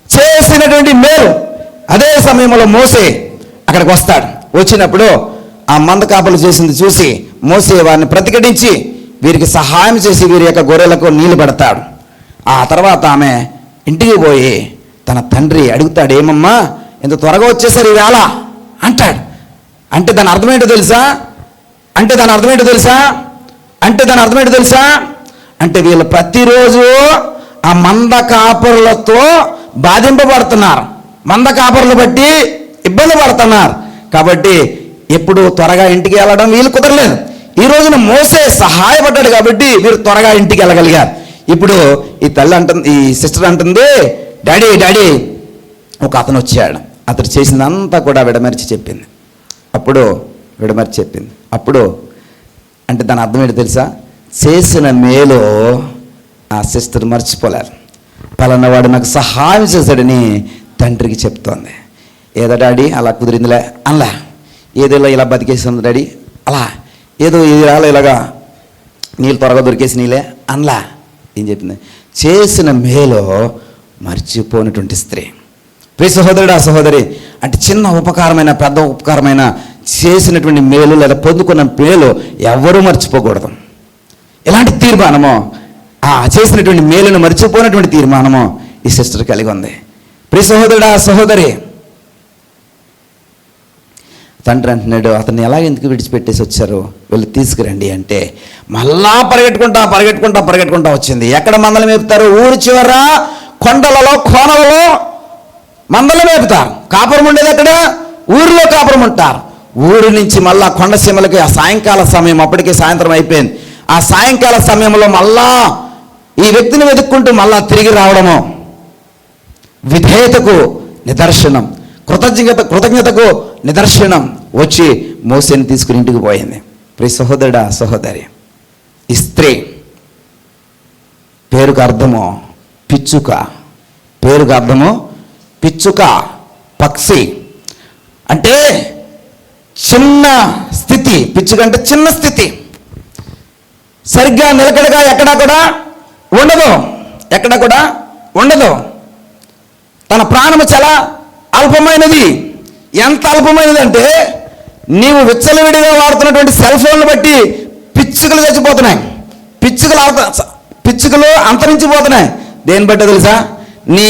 చేసినటువంటి మేలు. అదే సమయంలో మోసే అక్కడికి వస్తాడు. వచ్చినప్పుడు ఆ మంద కాపలు చేసింది చూసి మోసే వారిని ప్రతిఘటించి వీరికి సహాయం చేసి వీరి యొక్క గొర్రెలకు నీళ్లు పెడతాడు. ఆ తర్వాత ఆమె ఇంటికి పోయి తన తండ్రి అడుగుతాడు, ఏమమ్మా ఇంత త్వరగా వచ్చేసరి ఈవేళ అంటాడు. అంటే దాని అర్థమేంటో తెలుసా? అంటే వీళ్ళు ప్రతిరోజు ఆ మంద కాపరులతో బాధింపబడుతున్నారు, మంద కాపరులు బట్టి ఇబ్బంది పడుతున్నారు. కాబట్టి ఎప్పుడు త్వరగా ఇంటికి వెళ్ళడం వీళ్ళు కుదరలేదు. ఈ రోజున మోసే సహాయపడ్డాడు కాబట్టి వీరు త్వరగా ఇంటికి వెళ్ళగలిగారు. ఇప్పుడు ఈ సిస్టర్ అంటుంది, డాడీ ఒక అతను వచ్చాడు, అతడు చేసిందంతా కూడా విడమర్చి చెప్పింది. అప్పుడు అంటే దాని అర్థం ఏంటో తెలుసా? చేసిన మేలు ఆ సిస్టర్ మర్చిపోలేరు. పలానావాడు నాకు సహాయం చేశాడని తండ్రికి చెప్తోంది. ఏదో డాడీ అలా కుదిరిందిలే అలా, ఏదో ఇలా బతికేసింది డాడీ అలా, ఏదో ఇలాగా నీళ్ళు త్వరగా దొరికేసి నీళ్ళే అనలా. ఏం చెప్పింది? చేసిన మేలు మర్చిపోయినటువంటి స్త్రీ. ప్రియ సహోదరుడు, ఆ సహోదరి అంటే చిన్న ఉపకారమైన పెద్ద ఉపకారమైన చేసినటువంటి మేలు లేదా పొందుకున్న మేలు ఎవరూ మర్చిపోకూడదు. ఎలాంటి తీర్మానమో, ఆ చేసినటువంటి మేలును మర్చిపోయినటువంటి తీర్మానమో ఈ సిస్టర్ కలిగి ఉంది. ప్రియ సహోదరుడు, ఆ సహోదరి, తండ్రి అంటున్నాడు, అతన్ని ఎందుకు విడిచిపెట్టేసి వచ్చారు, వీళ్ళు తీసుకురండి అంటే మళ్ళా పరిగెట్టుకుంటా వచ్చింది. ఎక్కడ మందలు మేపుతారు? ఊరి చివర కొండలలో కోనలలో మందలు మేపుతారు. కాపురం ఉండేది ఎక్కడ? ఊరిలో కాపురం ఉంటారు. ఊరి నుంచి మళ్ళా కొండసీమలకి ఆ సాయంకాల సమయం, అప్పటికే సాయంత్రం అయిపోయింది. ఆ సాయంకాల సమయంలో మళ్ళా ఈ వ్యక్తిని వెతుక్కుంటూ మళ్ళా తిరిగి రావడము విధేయతకు నిదర్శనం, కృతజ్ఞతకు నిదర్శనం. వచ్చి మోసేని తీసుకుని ఇంటికి పోయింది. ప్రియ సహోదరుడా, సహోదరి, ఈ స్త్రీ పేరుకు అర్థము పిచ్చుక, పక్షి అంటే చిన్న స్థితి. పిచ్చుక అంటే చిన్న స్థితి, సరిగ్గా నిలకడగా ఎక్కడా కూడా ఉండదు. తన ప్రాణము చాలా అల్పమైనది. ఎంత అల్పమైనది అంటే నీవు విచ్చలవిడిగా వాడుతున్నటువంటి సెల్ ఫోన్లు బట్టి పిచ్చుకలు చచ్చిపోతున్నాయి, పిచ్చుకలు అంతరించిపోతున్నాయి. దేని బట్టి తెలుసా? నీ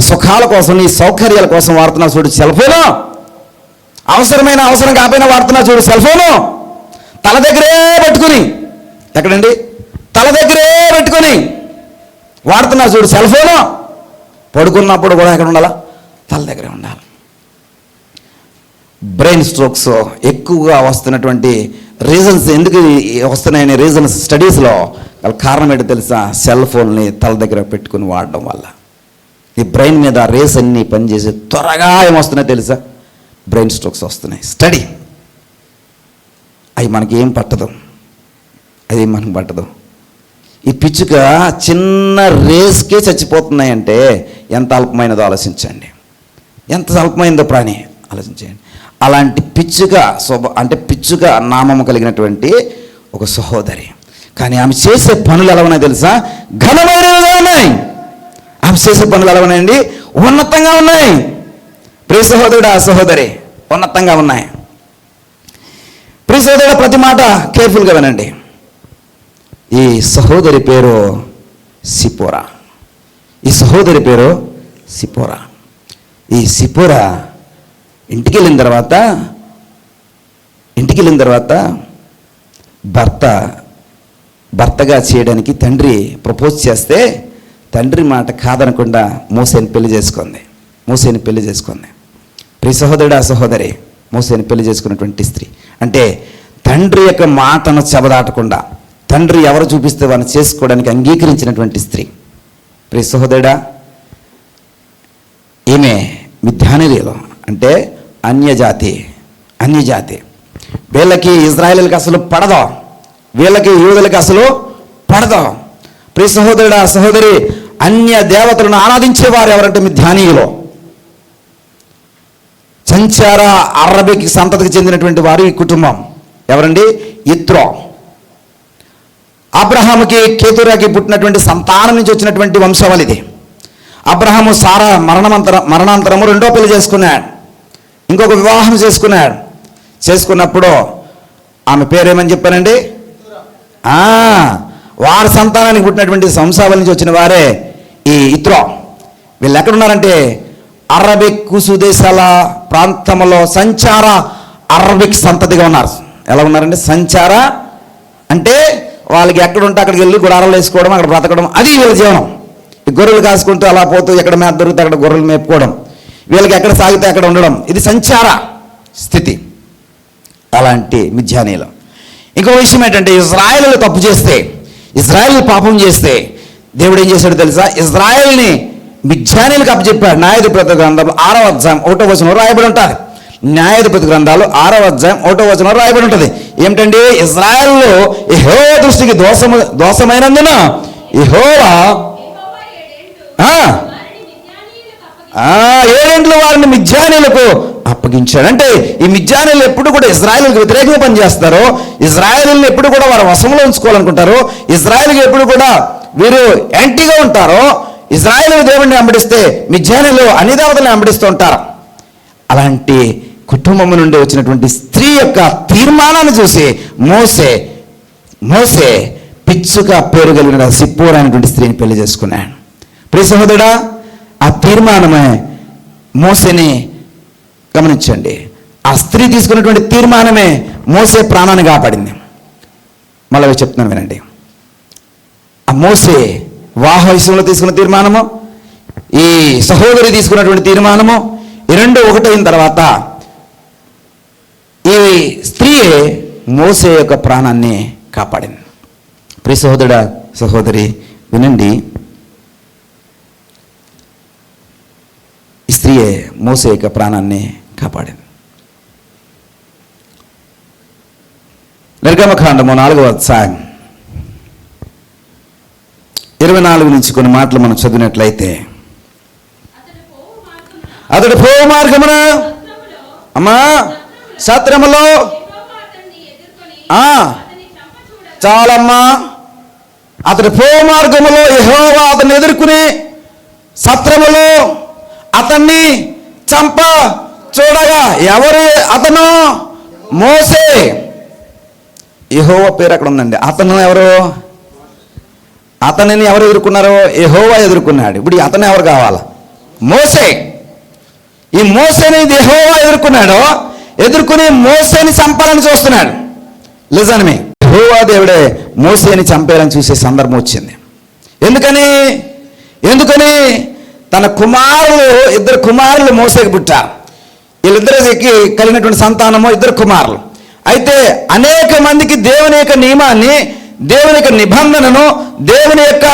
సుఖాల కోసం, నీ సౌకర్యాల కోసం వాడుతున్నావు చూడు సెల్ ఫోను. అవసరం కాకపోయినా వాడుతున్నావు చూడు సెల్ ఫోను. తల దగ్గరే పెట్టుకుని, ఎక్కడండి? తల దగ్గరే పెట్టుకుని వాడుతున్నావు చూడు సెల్ ఫోను. పడుకున్నప్పుడు కూడా ఎక్కడ ఉండాలా? తల దగ్గరే ఉండాలి. బ్రెయిన్ స్ట్రోక్స్ ఎక్కువగా వస్తున్నటువంటి రీజన్స్ ఎందుకు వస్తున్నాయనే రీజన్స్ స్టడీస్లో కారణం ఏంటో తెలుసా? సెల్ ఫోన్ని తల దగ్గర పెట్టుకుని వాడడం వల్ల ఈ బ్రెయిన్ మీద రేస్ అన్నీ పనిచేసి త్వరగా ఏమొస్తున్నాయో తెలుసా? బ్రెయిన్ స్ట్రోక్స్ వస్తున్నాయి. స్టడీ అవి మనకి ఏం పట్టదు, అది మనకు పట్టదు. ఈ పిచ్చుక చిన్న రేస్కే చచ్చిపోతున్నాయంటే ఎంత అల్పమైనదో ఆలోచించండి, ఎంత అల్పమైనదో ప్రాణి ఆలోచించండి. అలాంటి పిచ్చుక పిచ్చుక నామము కలిగినటువంటి ఒక సహోదరి. కానీ ఆమె చేసే పనులు ఎలా ఉన్నాయి తెలుసా? ఘనమైనవిగా ఉన్నాయి. ఆమె చేసే పనులు ఎలా ఉన్నాయండి? ఉన్నతంగా ఉన్నాయి. ప్రియ సహోదరుడు, ఆ సహోదరి ఉన్నతంగా ఉన్నాయి. ప్రియ సహోదరుడు, ప్రతి మాట కేర్ఫుల్గా వినండి. ఈ సహోదరి పేరు సిపోరా. ఈ సహోదరి పేరు సిపోరా. ఈ సిపోరా ఇంటికి వెళ్ళిన తర్వాత భర్తగా చేయడానికి తండ్రి ప్రపోజ్ చేస్తే తండ్రి మాట కాదనకుండా మోసేని పెళ్లి చేసుకుంది. ప్రియ సహోదరుడు, ఆ సహోదరి మోసేని పెళ్లి చేసుకున్నటువంటి స్త్రీ. అంటే తండ్రి యొక్క మాటను చెబదాటకుండా తండ్రి ఎవరు చూపిస్తే వారిని చేసుకోవడానికి అంగీకరించినటువంటి స్త్రీ. ప్రియ సహోదరుడా, ఈమె మిథ్యానీయులు అంటే అన్యజాతి. వీళ్ళకి ఇజ్రాయేలీలకు అసలు పడదు, వీళ్ళకి యూదులకి అసలు పడదు. ప్రియ సహోదరుడా, సహోదరి, అన్య దేవతలను ఆరాధించేవారు ఎవరంటే మిథ్యానీయులు. సంచార అరబిక్ సంతతికి చెందినటువంటి వారు ఈ కుటుంబం. ఎవరండి? ఇత్రో. అబ్రహాముకి కేతురాకి పుట్టినటువంటి సంతానం నుంచి వచ్చినటువంటి వంశవళిది. అబ్రహాము సారా మరణాంతరము రెండో పెళ్లి చేసుకున్నాడు, ఇంకొక వివాహం చేసుకున్నప్పుడు ఆమె పేరేమని చెప్పానండి? వారి సంతానానికి పుట్టినటువంటి వంశావళి నుంచి వచ్చిన వారే ఈ ఇత్రో. వీళ్ళు ఎక్కడున్నారంటే అరబిక్ కుసుదేశాల ప్రాంతంలో సంచార అరబిక్ సంతతిగా ఉన్నారు. ఎలా ఉన్నారంటే సంచార అంటే వాళ్ళకి ఎక్కడుంటే అక్కడికి వెళ్ళి గుడారాలు వేసుకోవడం, అక్కడ బ్రతకడం, అది వీళ్ళ జీవనం. ఈ గొర్రెలు కాసుకుంటూ అలా పోతూ ఎక్కడ మేత దొరికితే అక్కడ గొర్రెలు మేపుకోవడం, వీళ్ళకి ఎక్కడ సాగితే అక్కడ ఉండడం, ఇది సంచార స్థితి. అలాంటి మిథ్యానీయులు. ఇంకో విషయం ఏంటంటే ఇజ్రాయేలు తప్పు చేస్తే, ఇజ్రాయేల్ పాపం చేస్తే దేవుడు ఏం చేశాడో తెలుసా? ఇజ్రాయేల్ని మిథ్యానీయులకు అప్పచెప్పాడు. న్యాయాధిపతి గ్రంథం 6వ అధ్యాయం 1వ వచనం రాయబడి ఉంటుంది. న్యాయాధిపతి గ్రంథాలు 6వ అధ్యాయం 1వ వచనం రాయబడి ఉంటుంది. ఏమిటండి? ఇజ్రాయేల్లో యెహోవా దృష్టికి దోషమైనందున యెహోవా 7 వారిని మిథ్యానీయులకు అప్పగించాడు. అంటే ఈ మిథ్యానీయులు ఎప్పుడు కూడా ఇజ్రాయేలుకు వ్యతిరేకంగా పనిచేస్తారో, ఇజ్రాయేలుని ఎప్పుడు కూడా వారి వశంలో ఉంచుకోవాలనుకుంటారో, ఇజ్రాయేల్కి ఎప్పుడు కూడా వీరు యాంటీగా ఉంటారో, ఇజ్రాయేలు దేవుడిని వెంబడిస్తే మిథ్యానీయులు అన్ని దేవతలను వెంబడిస్తూ ఉంటారు. అలాంటి కుటుంబం నుండి వచ్చినటువంటి స్త్రీ యొక్క తీర్మానాన్ని చూసి మోసే పిచ్చుక పేరు కలిగిన సిప్పోరా అనేటువంటి స్త్రీని పెళ్లి చేసుకున్నాడు. ప్రియ సహోదరుడా, ఆ తీర్మానమే మోసేని గమనించండి. ఆ స్త్రీ తీసుకున్నటువంటి తీర్మానమే మోసే ప్రాణాన్ని కాపాడింది. మళ్ళీ చెప్తున్నాను వినండి. ఆ మోసే వివాహ విషయంలో తీసుకున్న తీర్మానము, ఈ సహోదరి తీసుకున్నటువంటి తీర్మానము, ఈ రెండు ఒకటైన తర్వాత ఈ స్త్రీయే మోసే యొక్క ప్రాణాన్ని కాపాడింది. ప్రియ సహోదరుడా, సహోదరి, వినండి. ఈ స్త్రీయే మోసే యొక్క ప్రాణాన్ని కాపాడింది. నిర్గమకాండము 4వ అధ్యాయం 24 నుంచి కొన్ని మాటలు మనం చదివినట్లయితే, అతడు పో మార్గమున అమ్మా సత్రములో చాలమ్మా, అతడు పో మార్గములో యెహోవా అతన్ని ఎదుర్కొని సత్రములో అతన్ని చంప చూడగా, ఎవరు అతను? మోసే, యెహోవా పేరు అక్కడ ఉందండి. అతను ఎవరు? అతనిని ఎవరు ఎదుర్కొన్నారు? యెహోవా ఎదుర్కొన్నాడు. ఇప్పుడు అతను ఎవరు కావాలి? మోసే. ఈ మోసేని యెహోవా ఎదుర్కొని మోసేని చంపాలని చూస్తున్నాడు. నిజమే, యెహోవా దేవుడే మోసేని చంపేయాలని చూసే సందర్భం వచ్చింది. ఎందుకని తన ఇద్దరు కుమారులు మోసేకి పుట్టారు. వీళ్ళిద్దరికి కలిగినటువంటి సంతానము ఇద్దరు కుమారులు. అయితే అనేక మందికి దేవుని యొక్క నియమాన్ని, దేవుని యొక్క నిబంధనను, దేవుని యొక్క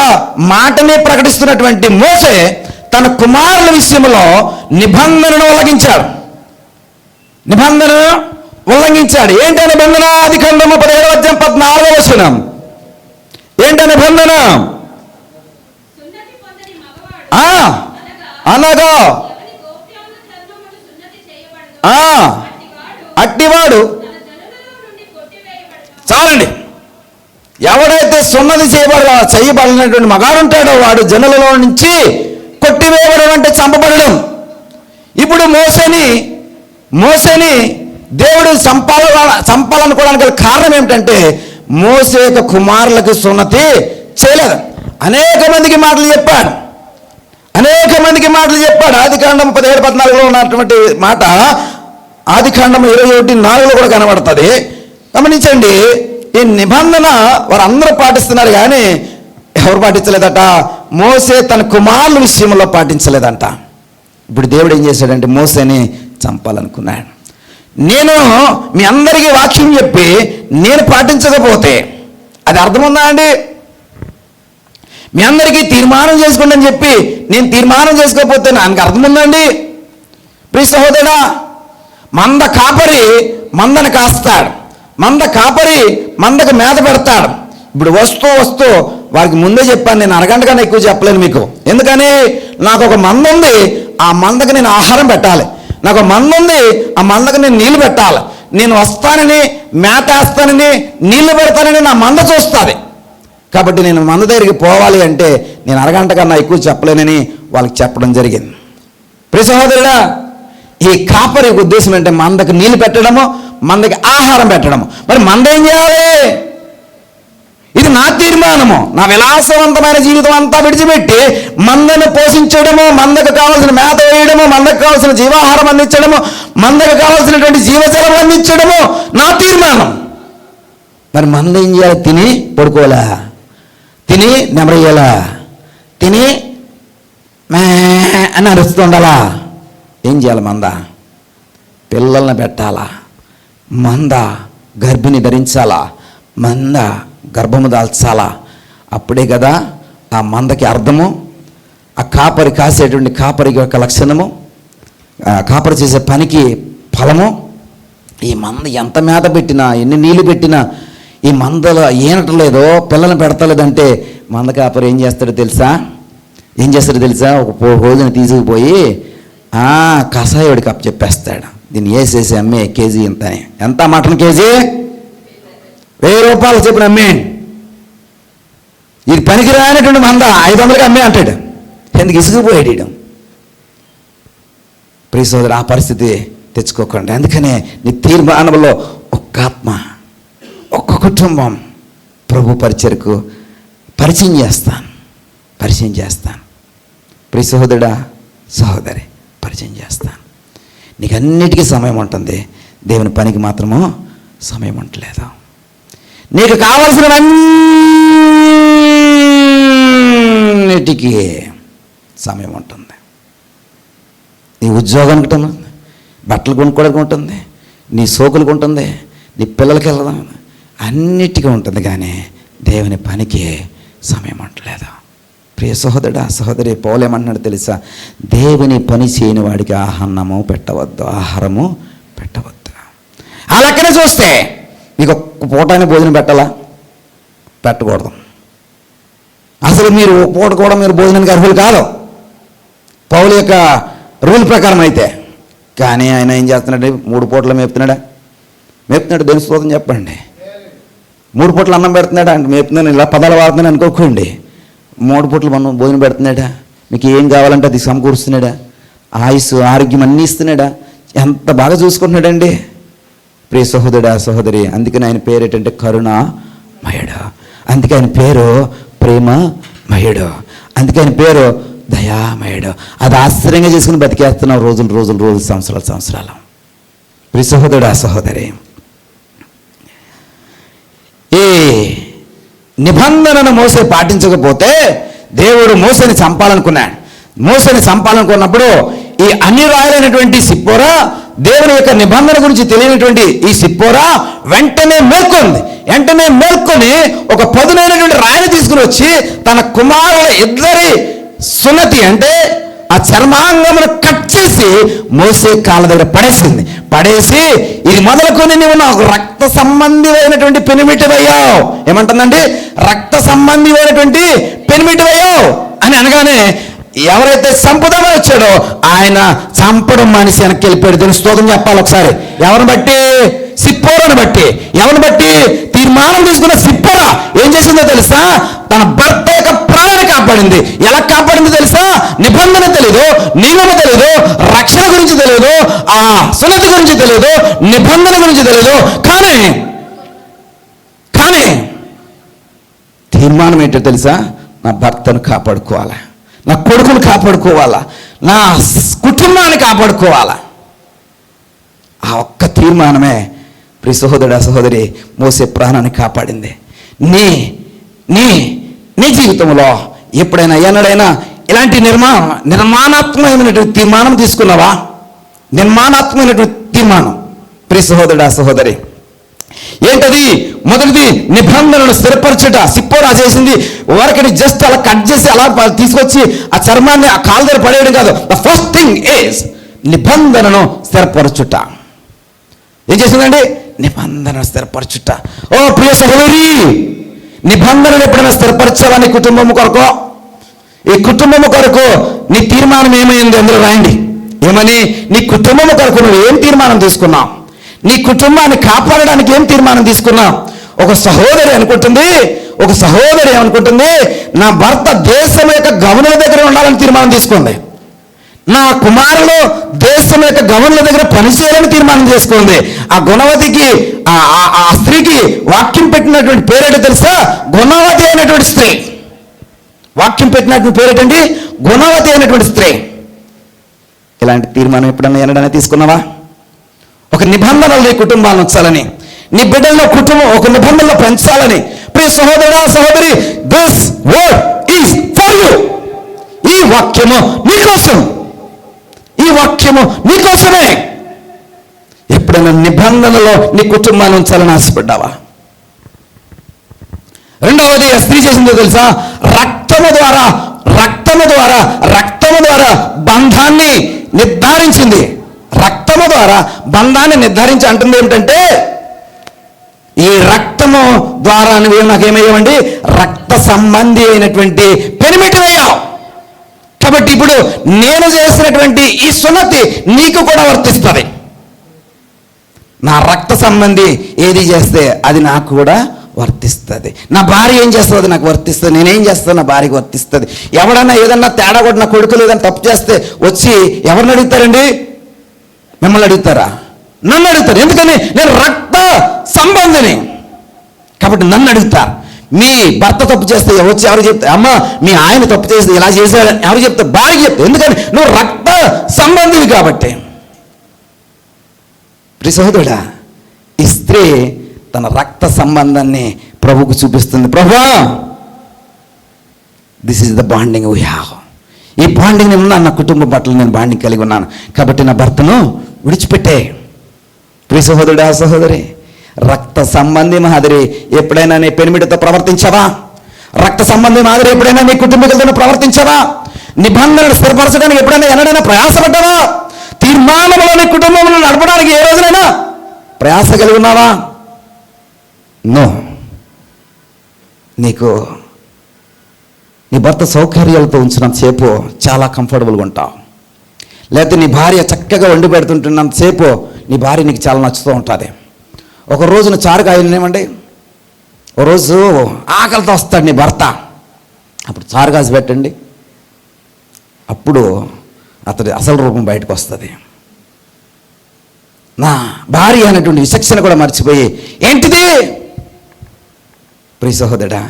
మాటని ప్రకటిస్తున్నటువంటి మోసే తన కుమారుల విషయంలో నిబంధనను ఉల్లంఘించాడు. ఏంటి నిబంధన? ఆదికాండము 17:14. ఏంటి నిబంధన? అనగా అట్టివాడు, చాలండి, ఎవడైతే సున్నతి చేయబడినటువంటి మగాడుంటాడో వాడు జనులలో నుంచి కొట్టివేయబడడం అంటే చంపబడడం. ఇప్పుడు మోసేని దేవుడు చంపాలనుకోవడానికి కారణం ఏమిటంటే మోసే యొక్క కుమారులకు సున్నతి చేయలేదు. అనేక మందికి మాటలు చెప్పాడు. ఆదికాండం 17:14 ఉన్నటువంటి మాట ఆదికాండం 21:4 కూడా కనబడుతుంది. గమనించండి, ఈ నిబంధన వారందరూ పాటిస్తున్నారు కానీ ఎవరు పాటించలేదట? మోసే తన కుమారుల విషయంలో పాటించలేదంట. ఇప్పుడు దేవుడు ఏం చేశాడంటే మోసేని చంపాలనుకున్నాడు. నేను మీ అందరికీ వాక్యం చెప్పి నేను పాటించకపోతే అది అర్థముందా అండి? మీ అందరికీ తీర్మానం చేసుకోండి అని చెప్పి నేను తీర్మానం చేసుకోకపోతే నాకు అర్థముందండి? ప్రియ సహోదరుడా, మంద కాపరి మందను కాస్తాడు, మందకు మేత పెడతాడు. ఇప్పుడు వస్తూ వారికి ముందే చెప్పాను, నేను అరగంట కన్నా ఎక్కువ చెప్పలేను మీకు. ఎందుకని? నాకు ఒక మంద ఉంది, ఆ మందకు నేను ఆహారం పెట్టాలి. నాకు ఒక మంద ఉంది, ఆ మందకు నేను నీళ్లు పెట్టాలి. నేను వస్తానని, మేత వేస్తానని, నీళ్లు పెడతానని నా మంద చూస్తుంది. కాబట్టి నేను మంద దగ్గరికి పోవాలి అంటే నేను అరగంట కన్నా ఎక్కువ చెప్పలేనని వాళ్ళకి చెప్పడం జరిగింది. ప్రియ సహోదరుడా, ఈ కాపరి ఉద్దేశం అంటే మందకు నీళ్లు పెట్టడము, మందకి ఆహారం పెట్టడము. మరి మంద ఏం చేయాలి? ఇది నా తీర్మానము. నా విలాసవంతమైన జీవితం అంతా విడిచిపెట్టి మందను పోషించడము, మందకు కావాల్సిన మేత వేయడము, మందకు కావాల్సిన జీవాహారం అందించడము, మందకు కావాల్సినటువంటి జీవజలం అందించడము నా తీర్మానం. మరి మంద ఏం చేయాలి? తిని పడుకోవాలా, తిని నెమరయ్యాలా, తిని మే అని అరుస్తూ ఉండాలా? ఏం చేయాలి? మంద పిల్లల్ని పెట్టాలా, మంద గర్భిణి ధరించాలా, మంద గర్భము దాల్చాలా. అప్పుడే కదా ఆ మందకి అర్థము, ఆ కాపరి కాసేటువంటి కాపరి యొక్క లక్షణము, కాపరి చేసే పనికి ఫలము. ఈ మంద ఎంత మేత పెట్టినా, ఎన్ని నీళ్ళు పెట్టినా ఈ మందలో ఈనట్లేదో, పిల్లల్ని పెడతలేదంటే మంద కాపరి ఏం చేస్తాడో తెలుసా? ఒక రోజున తీసుకుపోయి కషాయోడికి అప్పు చెప్పేస్తాడు. దీన్ని వేసేసి అమ్మే కేజీ ఇంతని. ఎంత మటన్ కేజీ? 1000 రూపాయలు చెప్పిన అమ్మేయండి. ఇది పనికిరానటువంటి మంద 500కి అమ్మే అంటాడు. ఎందుకు? ఇసుకుపోయాడు. ప్రియ సోదరు, ఆ పరిస్థితి తెచ్చుకోకండి. అందుకనే నీ తీర్మానంలో ఒక్క ఆత్మ, ఒక్క కుటుంబం ప్రభు పరిచయకు పరిచయం చేస్తాను. ప్రియ సహోదరుడా, సహోదరి, పరిచయం చేస్తాను. నీకు అన్నిటికీ సమయం ఉంటుంది, దేవుని పనికి మాత్రము సమయం ఉండలేదు. నీకు కావలసినవన్నిటికీ సమయం ఉంటుంది. నీ ఉద్యోగానికి ఉంటుంది, బట్టలు కొనుక్కోవడానికి ఉంటుంది, నీ సోకులకు ఉంటుంది, నీ పిల్లలకి వెళ్ళడం, అన్నిటికీ ఉంటుంది. కానీ దేవుని పనికి సమయం ఉండలేదు. ప్రియ సహోదరుడా, సహోదరి, పౌలేమన్నాడు తెలుసా? దేవుని పని చేయని వాడికి ఆహారము పెట్టవద్దు. ఆ లెక్కన చూస్తే మీకు ఒక్క పూటైన భోజనం పెట్టకూడదు. అసలు మీరు ఒక పూట కూడా మీరు భోజనానికి అర్హులు కాదు పౌలు యొక్క రూల్ ప్రకారం అయితే. కానీ ఆయన ఏం చేస్తున్నాడు? 3 పూటలు మేపుతున్నాడు. దేని స్తోత్రం చెప్పండి. 3 పూటలు అన్నం పెడుతున్నాడా అంటే మేపుతున్నాను, ఇలా పదాలు వాడుతున్నాను అనుకోకండి. 3 పూటలు మనం భోజనం పెడుతున్నాడా? మీకు ఏం కావాలంటే అది సమకూరుస్తున్నాడా? ఆయుస్సు, ఆరోగ్యం అన్నీ ఇస్తున్నాడా? ఎంత బాగా చూసుకుంటున్నాడండి. ప్రియ సహోదరుడా సహోదరి, అందుకని ఆయన పేరు ఏంటంటే కరుణామయుడు, అందుకే ఆయన పేరు ప్రేమమయుడు, అందుకే ఆయన పేరు దయామయుడు. అది ఆశ్చర్యంగా చేసుకుని బతికేస్తున్నాం రోజులు సంవత్సరాలు. ప్రియ సహోదరుడా సహోదరి, ఈ నిబంధనను మోసే పాటించకపోతే దేవుడు మోసేని చంపాలనుకున్నాడు. మోసేని చంపాలనుకున్నప్పుడు ఈ అన్ని రాయలైనటువంటి సిప్పోరా, దేవుని యొక్క నిబంధన గురించి తెలియనటువంటి ఈ సిప్పోరా వెంటనే మేల్కొని ఒక పదునైనటువంటి రాయిని తీసుకుని వచ్చి తన కుమారుల ఇద్దరి సున్నతి అంటే ఆ చర్మాంగమును కట్ చేసి మోసే కాళ్ళ దగ్గర పడేసి ఇది మొదలుకొని నువ్వు నాకు రక్త సంబంధిమైనటువంటి పెనిమిటివయ్యావు. ఏమంటుందండి? రక్త సంబంధిమైనటువంటి పెనిమిటివయ్యావు అని అనగానే ఎవరైతే చంపుదామని వచ్చాడో ఆయన చంపడం మనిషి వెనక్కి వెళ్ళిపోయాడు. దీని స్తోత్రం చెప్పాలి ఒకసారి. ఎవరిని బట్టి? సిప్పోరాను బట్టి. ఎవరిని బట్టి? తీర్మానం తీసుకున్న సిప్పోరా ఏం చేసిందో తెలుసా? తన భర్త యొక్క ప్రాణాన్ని కాపాడింది. ఎలా కాపాడిందో తెలుసా? నిబంధన తెలియదు, నియమం తెలియదు, రక్షణ గురించి తెలియదు, ఆ సున్నతి గురించి తెలియదు, నిబంధన గురించి తెలియదు. కానీ తీర్మానం ఏంటో తెలుసా? నా భర్తను కాపాడుకోవాలా, నా కొడుకును కాపాడుకోవాలా, నా కుటుంబాన్ని కాపాడుకోవాలా. ఆ ఒక్క తీర్మానమే ప్రియ సహోదరుడా సహోదరి మోసే ప్రాణాన్ని కాపాడింది. నీ జీవితంలో ఎప్పుడైనా ఎన్నడైనా ఇలాంటి నిర్మాణాత్మకమైనటువంటి తీర్మానం తీసుకున్నావా? నిర్మాణాత్మకమైనటువంటి తీర్మానం ప్రియ సహోదరుడా సహోదరి ఏంటది? మొదటిది నిబంధనను స్థిరపరచుట. సిప్పోరా చేసింది. వారికి జస్ట్ అలా కట్ చేసి అలా తీసుకొచ్చి ఆ చర్మాన్ని ఆ కాళ్ళ దగ్గర పడేయడం కాదు. ద ఫస్ట్ థింగ్ ఈజ్ నిబంధనను స్థిరపరచుట. ఏం చేసిందండి? నిబంధనను స్థిరపరచుట. ఓ ప్రియ సహోదరి, నిబంధనలు ఎప్పుడైనా స్థిరపరచావా? నీ కుటుంబం కొరకు, ఈ కుటుంబం కొరకు నీ తీర్మానం ఏమైంది అందులో రాయండి. ఏమని? నీ కుటుంబం కొరకు నువ్వు ఏం తీర్మానం తీసుకున్నావు? నీ కుటుంబాన్ని కాపాడడానికి ఏం తీర్మానం తీసుకున్నావు? ఒక సహోదరి ఏమనుకుంటుంది? నా భర్త దేశం యొక్క గవర్నర్ దగ్గర ఉండాలని తీర్మానం తీసుకుంది. నా కుమారులు దేశం యొక్క గవర్నర్ దగ్గర పనిచేయాలని తీర్మానం చేసుకుంది. ఆ గుణవతికి ఆ స్త్రీకి వాక్యం పెట్టినటువంటి పేరేటో తెలుసా? గుణవతి అయినటువంటి స్త్రీ. వాక్యం పెట్టినటువంటి పేరేటండి? గుణవతి అయినటువంటి స్త్రీ. ఇలాంటి తీర్మానం ఎప్పుడన్నా ఎన్నడైనా తీసుకున్నావా? ఒక నిబంధనలు నీ కుటుంబాన్ని ఉంచాలని, నీ బిడ్డల్లో కుటుంబం ఒక నిబంధనలో పెంచాలని. ప్రియ సహోదరుడా సహోదరి, this word is for you. ఈ వాక్యము నీకోసమే. ఎప్పుడైనా నిబంధనలో నీ కుటుంబాన్ని ఉంచాలని ఆశపడ్డావా? రెండవది ఆ స్త్రీ చేసిందో తెలుసా? రక్తము ద్వారా బంధాన్ని నిర్ధారించింది. రక్తము ద్వారా బంధాన్ని నిర్ధారించి అంటుంది ఏమిటంటే, ఈ రక్తము ద్వారా నువ్వు నాకేమయ్యావండి? రక్త సంబంధి అయినటువంటి పెనిమిటివయ్యావు. కాబట్టి ఇప్పుడు నేను చేసినటువంటి ఈ సున్నతి నీకు కూడా వర్తిస్తుంది. నా రక్త సంబంధి ఏది చేస్తే అది నాకు కూడా వర్తిస్తుంది. నా భార్య ఏం చేస్తుంది అది నాకు వర్తిస్తుంది. నేనేం చేస్తాను నా భార్యకి వర్తిస్తుంది. ఎవడన్నా ఏదన్నా తేడా కూడా, నా కొడుకులు ఏదైనా తప్పు చేస్తే వచ్చి ఎవరిని అడుగుతారండి? మిమ్మల్ని అడుగుతారా? నన్ను అడుగుతారు. ఎందుకని? నేను రక్త సంబంధిని కాబట్టి నన్ను అడుగుతారు. మీ భర్త తప్పు చేస్తే వచ్చి ఎవరు చెప్తారు? అమ్మ మీ ఆయన తప్పు చేస్తే ఇలా చేశాడని ఎవరు చెప్తారు? భార్య చెప్తారు. ఎందుకని? నువ్వు రక్త సంబంధివి కాబట్టి. ప్రియ సహోదరుడా, ఈ స్త్రీ తన రక్త సంబంధాన్ని ప్రభువుకు చూపిస్తుంది. ప్రభువా, this is the bonding we have. ఈ బాండింగ్ నేను ఉన్నాను, నా కుటుంబ పట్ల నేను బాండింగ్ కలిగి ఉన్నాను కాబట్టి నా భర్తను విడిచిపెట్టే. ప్రియ సహోదరుడా సహోదరి, రక్త సంబంధి మాదిరి ఎప్పుడైనా నీ పెనిమిటితో ప్రవర్తించవా? రక్త సంబంధి మాదిరి ఎప్పుడైనా నీ కుటుంబీకులతో ప్రవర్తించవా? నిబంధనలు స్థిరపరచడానికి ఎప్పుడైనా ఎన్నడైనా ప్రయాసపడ్డావా? తీర్మానంలో నీ కుటుంబంలో నడపడానికి ఏ రోజునైనా ప్రయాస కలిగి ఉన్నావా? నో. నీకు నీ భర్త సౌకర్యాలతో ఉంచినంతసేపు చాలా కంఫర్టబుల్గా ఉంటావు. లేకపోతే నీ భార్య చక్కగా వండి పెడుతుంటున్నంతసేపు నీ భార్య నీకు చాలా నచ్చుతూ ఉంటుంది. ఒక రోజున చారుగాయలేమండి, ఓ రోజు ఆకలితో వస్తాడు నీ భర్త, అప్పుడు చారు కాసి పెట్టండి. అప్పుడు అతడి అసలు రూపం బయటకు వస్తుంది. నా భార్య అనేటువంటి విచక్షణ కూడా మర్చిపోయి, ఏంటిది ప్రియ సహోదరుడా,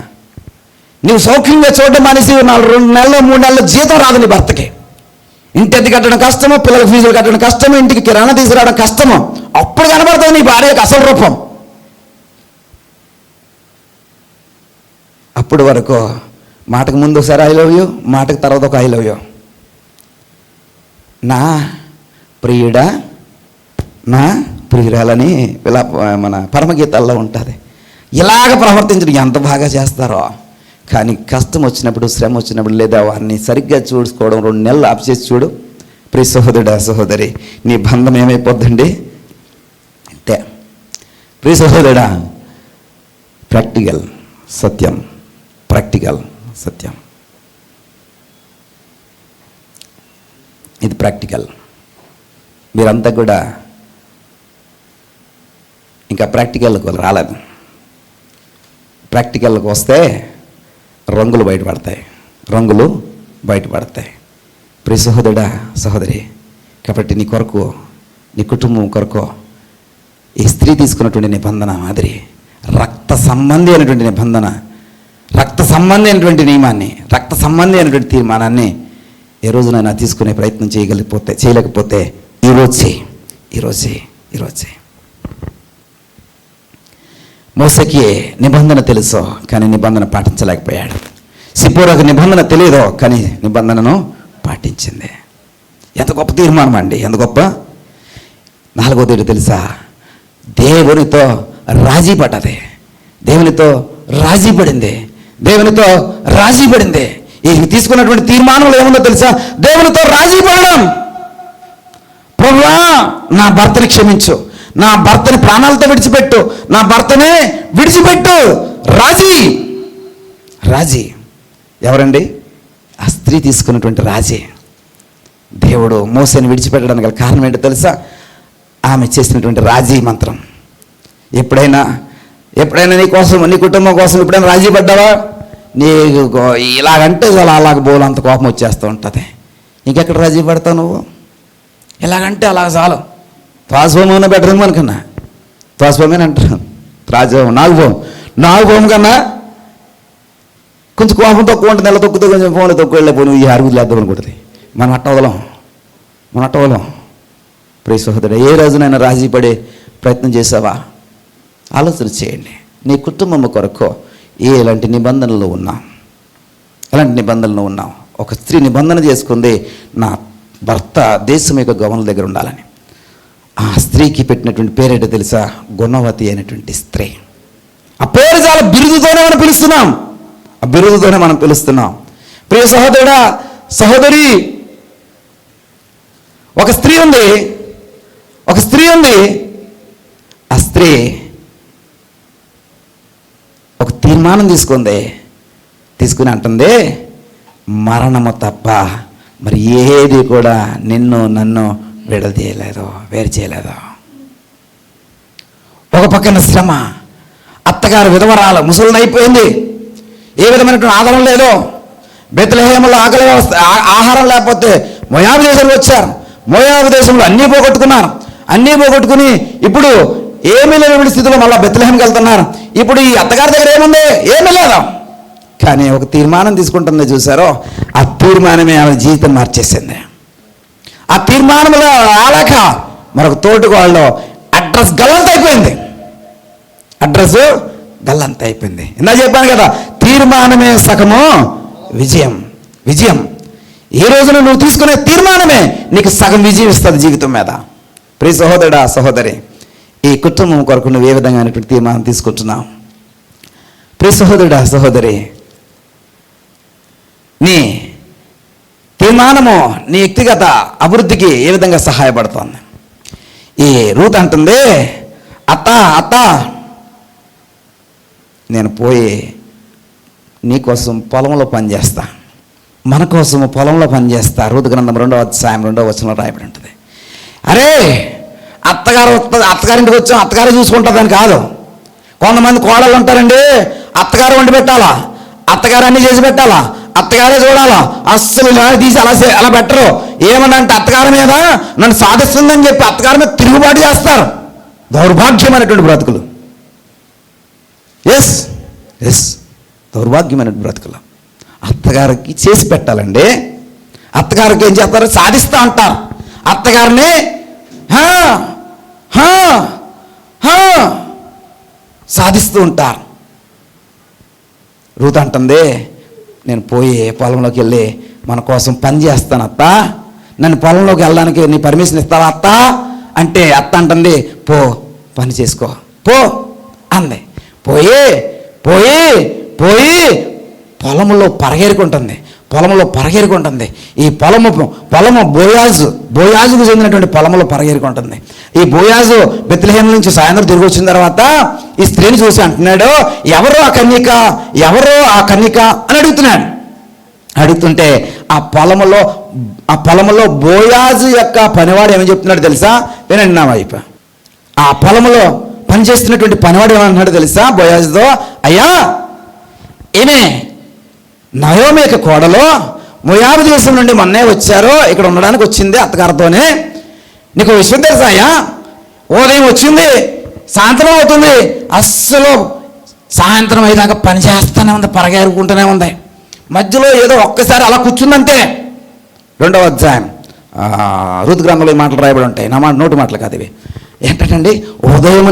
నువ్వు సౌఖ్యంగా చూడడం మానేసి 2 నెలలు 3 నెలలు జీతం రాదు నీ భర్తకి. ఇంటి అద్దె కట్టడం కష్టము, పిల్లల ఫీజులు కట్టడం కష్టము, ఇంటికి కిరాణా తీసుకురావడం కష్టము. అప్పుడు కనబడుతుంది నీ భార్య యొక్క అసలు రూపం. అప్పుడు వరకు మాటకు ముందు ఒకసారి ఐ లవ్ యూ, మాటకు తర్వాత ఒక ఐ లవ్ యూ. నా ప్రియుడా, నా ప్రియురాలని ఇలా మన పరమగీతాల్లో ఉంటుంది. ఇలాగ ప్రవర్తించడం ఎంత బాగా చేస్తారో. కానీ కష్టం వచ్చినప్పుడు, శ్రమ వచ్చినప్పుడు, లేదా వారిని సరిగ్గా చూసుకోవడం 2 నెలలు ఆఫ్ చేసి చూడు ప్రియ సహోదరుడా, సహోదరి, నీ బంధం ఏమైపోద్దండి అంటే. ప్రియ సహోదరుడా, ప్రాక్టికల్ సత్యం, ప్రాక్టికల్ సత్యం, ఇది ప్రాక్టికల్. మీరంతా కూడా ఇంకా ప్రాక్టికల్కి రాలేదు. ప్రాక్టికల్కి వస్తే రంగులు బయటపడతాయి. ప్రియ సహోదరుడా, సహోదరి, కాబట్టి నీ కొరకు, నీ కుటుంబం కొరకు ఈ స్త్రీ తీసుకున్నటువంటి నిబంధన మాదిరి రక్త సంబంధి అయినటువంటి నిబంధన, రక్త సంబంధి అయినటువంటి నియమాన్ని, రక్త సంబంధి అయినటువంటి తీర్మానాన్ని ఏ రోజునైనా తీసుకునే ప్రయత్నం చేయలేకపోతే ఈరోజే. మోసకి నిబంధన తెలుసో కానీ నిబంధన పాటించలేకపోయాడు. సిపోరాకు నిబంధన తెలియదో కానీ నిబంధనను పాటించింది. ఎంత గొప్ప తీర్మానం అండి, ఎంత గొప్ప. 4వది తెలుసా, దేవునితో రాజీ పడ్డది, దేవునితో రాజీ పడింది. ఈ తీసుకున్నటువంటి తీర్మానంలో ఏముందో తెలుసా, దేవునితో రాజీ పడడం. ప్రభువా, నా భర్తని క్షమించు, నా భర్తని ప్రాణాలతో విడిచిపెట్టు, నా భర్తనే విడిచిపెట్టు. రాజీ ఎవరండి? ఆ స్త్రీ తీసుకున్నటువంటి రాజీ. దేవుడు మోసేని విడిచిపెట్టడానికి గల కారణం ఏంటో తెలుసా, ఆమె చేసినటువంటి రాజీ మంత్రం. ఎప్పుడైనా నీ కోసం, నీ కుటుంబం కోసం ఎప్పుడైనా రాజీ పడ్డావా? నీకు ఇలాగంటే అలాగ బోలంత కోపం వచ్చేస్తూ ఉంటుంది. ఇంకెక్కడ రాజీ పడతావు నువ్వు? ఎలాగంటే అలాగ చాలు. త్రాసుభూమి బెటర్ అనుకున్నా, త్రాసుభూమి అని అంటారు, త్రాసుభూమి నాగుభూమి కన్నా కొంచెం కోపం తక్కువ ఉంటుంది. నెల తొక్కుతో కొంచెం ఫోన్లో తక్కువ వెళ్ళిపో, నువ్వు ఈ అరుగులు లేద్దాం అనుకుంటుంది. మనం అట్ట వదలం. ప్రియ సహోదరుడు, ఏ రోజునైనా రాజీ పడే ప్రయత్నం చేసావా? ఆలోచన చేయండి. నీ కుటుంబం కొరకు ఎలాంటి నిబంధనలు ఉన్నాం. ఒక స్త్రీ నిబంధన చేసుకుంది, నా భర్త దేశం యొక్క గవర్నర్ దగ్గర ఉండాలని. ఆ స్త్రీకి పెట్టినటువంటి పేరేంటో తెలుసా, గుణవతి అయినటువంటి స్త్రీ. ఆ పేరు చాలా బిరుదుతోనే మనం పిలుస్తున్నాం. ప్రియ సహోదరుడా, సహోదరి, ఒక స్త్రీ ఉంది. ఆ స్త్రీ ఒక తీర్మానం తీసుకుని అంటుంది, మరణము తప్ప మరి ఏది కూడా నన్ను వేరు చేయలేదు. ఒక పక్కన శ్రమ, అత్తగారు విధవరాలు, ముసలిదైపోయింది, ఏ విధమైనటువంటి ఆధారం లేదు. బెత్లెహేములో ఆహారం లేకపోతే మోయాబు దేశంలో వచ్చారు. మోయాబు దేశంలో అన్నీ పోగొట్టుకుని ఇప్పుడు ఏమీ లేని స్థితిలో మళ్ళీ బెత్లెహేంకి వెళ్తున్నారు. ఇప్పుడు ఈ అత్తగారి దగ్గర ఏముంది? ఏమీ లేదు. కానీ ఒక తీర్మానం తీసుకుంటుంది, చూసారో, ఆ తీర్మానమే ఆమె జీవితం మార్చేసింది. ఆ తీర్మానంలో ఆలేక మరొక తోటికోళ్ళలో అడ్రస్ గల్లంత అయిపోయింది. ఇందా చెప్పాను కదా, తీర్మానమే సగము విజయం. ఈ రోజున నువ్వు తీసుకునే తీర్మానమే నీకు సగం విజయం ఇస్తుంది జీవితం మీద. ప్రియ సహోదరుడా, సహోదరి, ఈ కుటుంబం కొరకు నువ్వు ఏ విధంగా తీర్మానం తీసుకుంటున్నావు? ప్రియ సహోదరుడా, సహోదరి, నీ తీర్మానము నీ వ్యక్తిగత అభివృద్ధికి ఏ విధంగా సహాయపడుతుంది? ఈ రూత్ అంటుంది, అత్త నేను పోయి నీకోసం పొలంలో పనిచేస్తా, మన కోసము పొలంలో పనిచేస్తా. రూతు గ్రంథం 2వ అధ్యాయం 2వ వచనంలో రాయబడి ఉంటుంది. అరే, అత్తగారింటికి వచ్చాం, అత్తగారే చూసుకుంటుందని కాదు. కొంతమంది కోడళ్ళు ఉంటారండి, అత్తగారు వండి పెట్టాలా, అత్తగారు అన్నీ చేసి పెట్టాలా, అత్తగారే చూడాలా, అస్సలు ఇలా తీసి అలా పెట్టరు. ఏమనంటే అత్తగారి మీద నన్ను సాధిస్తుందని చెప్పి అత్తగారి మీద తిరుగుబాటు చేస్తారు. దౌర్భాగ్యమైనటువంటి బ్రతుకులు. ఎస్ ఎస్ దౌర్భాగ్యమైనటువంటి బ్రతుకులు. అత్తగారికి చేసి పెట్టాలండి. అత్తగారికి ఏం చేస్తారు? సాధిస్తూ అంటారు. అత్తగారిని సాధిస్తూ ఉంటారు. రూత్ అంటుంది, నేను పోయి పొలంలోకి వెళ్ళి మన కోసం పని చేస్తాను అత్త, నన్ను పొలంలోకి వెళ్ళడానికి నీ పర్మిషన్ ఇస్తావా అత్త అంటే, అత్త అంటుంది, పో పని చేసుకో పో అంది. పోయి పోయి పోయి పొలంలో పరిగెరుకుంటుంది. ఈ పొలము బోయాజుకు చెందినటువంటి పొలంలో పరిగెరుకుంటుంది. ఈ బోయాజు బెత్లెహేం నుంచి సాయంత్రం తిరిగి వచ్చిన తర్వాత ఈ స్త్రీని చూసి అంటున్నాడు, ఎవరో ఆ కన్యక అని అడుగుతుంటే ఆ పొలంలో బోయాజు యొక్క పనివాడు ఏమని చెప్తున్నాడు తెలుసా? వినండి నా వైపు. ఆ పొలంలో పనిచేస్తున్నటువంటి పనివాడు ఏమంటున్నాడు తెలుసా బోయాజుతో? అయ్యా, ఈమె నయోమి యొక్క కోడలు మోయాబు దేశం నుండి మొన్నే వచ్చారు, ఇక్కడ ఉండడానికి వచ్చింది అత్తగారితోనే. నీకు విషయం తెలుసా అయ్యా? ఉదయం వచ్చింది, సాయంత్రం అవుతుంది, అస్సలు సాయంత్రం అయ్యేదాకా పని చేస్తూనే ఉంది, పరగేరుకుంటూనే ఉంది. మధ్యలో ఏదో ఒక్కసారి అలా కూర్చుందంటే. 2వ అధ్యాయం రుతు గ్రంథంలో ఈ మాటలు రాయబడి ఉంటాయి, నా మాట నోటి మాటలు కాదు ఇవి. ఏంటంటే ఉదయం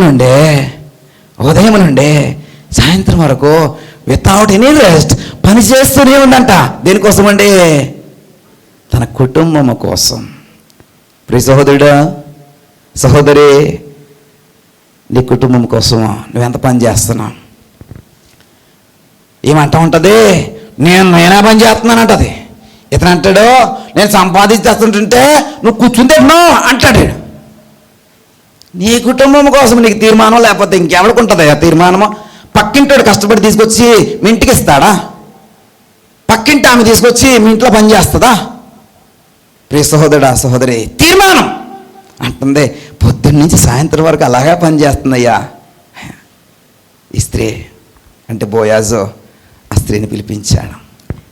నుండి సాయంత్రం వరకు వితౌట్ ఎనీ రెస్ట్ పని చేస్తూనే ఉందంట. దేనికోసం అండి? తన కుటుంబం కోసం. ప్రియ సహోదరుడా, సహోదరి, నీ కుటుంబం కోసం నువ్వెంత పని చేస్తున్నావు? ఏమంటా ఉంటుంది? నేనే పని చేస్తున్నానంటది. ఇతను అంటాడు, నేను సంపాదించేస్తుంటుంటే నువ్వు కూర్చుంటే అంటాడు. నీ కుటుంబం కోసం నీకు తీర్మానం లేకపోతే ఇంకెవరికి ఉంటుంది ఆ తీర్మానము? పక్కింటోడు కష్టపడి తీసుకొచ్చి మీ ఇంటికి ఇస్తాడా? పక్కింటి ఆమె తీసుకొచ్చి మీ ఇంట్లో పని చేస్తుందా? ప్రియ సహోదరుడా, సహోదరి, తీర్మానం అంటుంది. పొద్దున్న నుంచి సాయంత్రం వరకు అలాగే పని చేస్తుందయ్యా ఈ స్త్రీ అంటే. బోయాజు ఆ స్త్రీని పిలిపించాడు.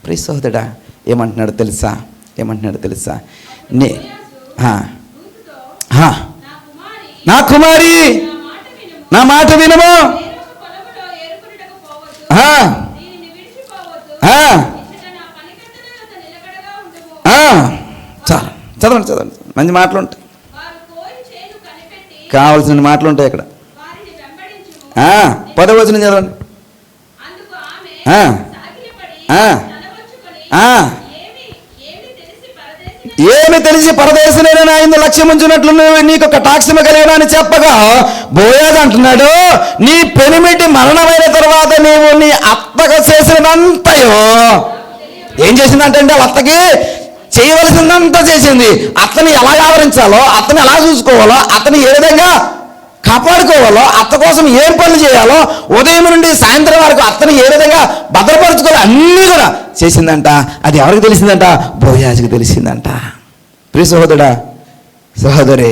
ప్రియ సహోదరుడా, ఏమంటున్నాడు తెలుసా? నా కుమారి, నా మాట వినము. చదవండి, మంచి మాటలు ఉంటాయి, కావాల్సిన మాటలు ఉంటాయి అక్కడ. 10వ వచనం చదవండి. ఏమి తెలిసి పరదేశులైన ఆయన లక్ష్యం ఉంచినట్లు నీకు కటాక్షము కలిగిన అని చెప్పగా బోయాజు అంటున్నాడు, నీ పెనిమిటి మరణమైన తర్వాత నీవు నీ అత్తగా చేసినంతయో ఏం చేసిందంటే వాళ్ళ అత్తకి చేయవలసిందంతా చేసింది. అత్తని ఎలా ఆవరించాలో, అత్తని ఎలా చూసుకోవాలో, అతని ఏ విధంగా కాపాడుకోవాలో, అత్త కోసం ఏం పనులు చేయాలో, ఉదయం నుండి సాయంత్రం వరకు అత్తని ఏ విధంగా భద్రపరచుకోవాలో అన్నీ కూడా చేసిందంట. అది ఎవరికి తెలిసిందంట? బోయాజుకి తెలిసిందంట. ప్రియ సహోదరుడా, సహోదరి,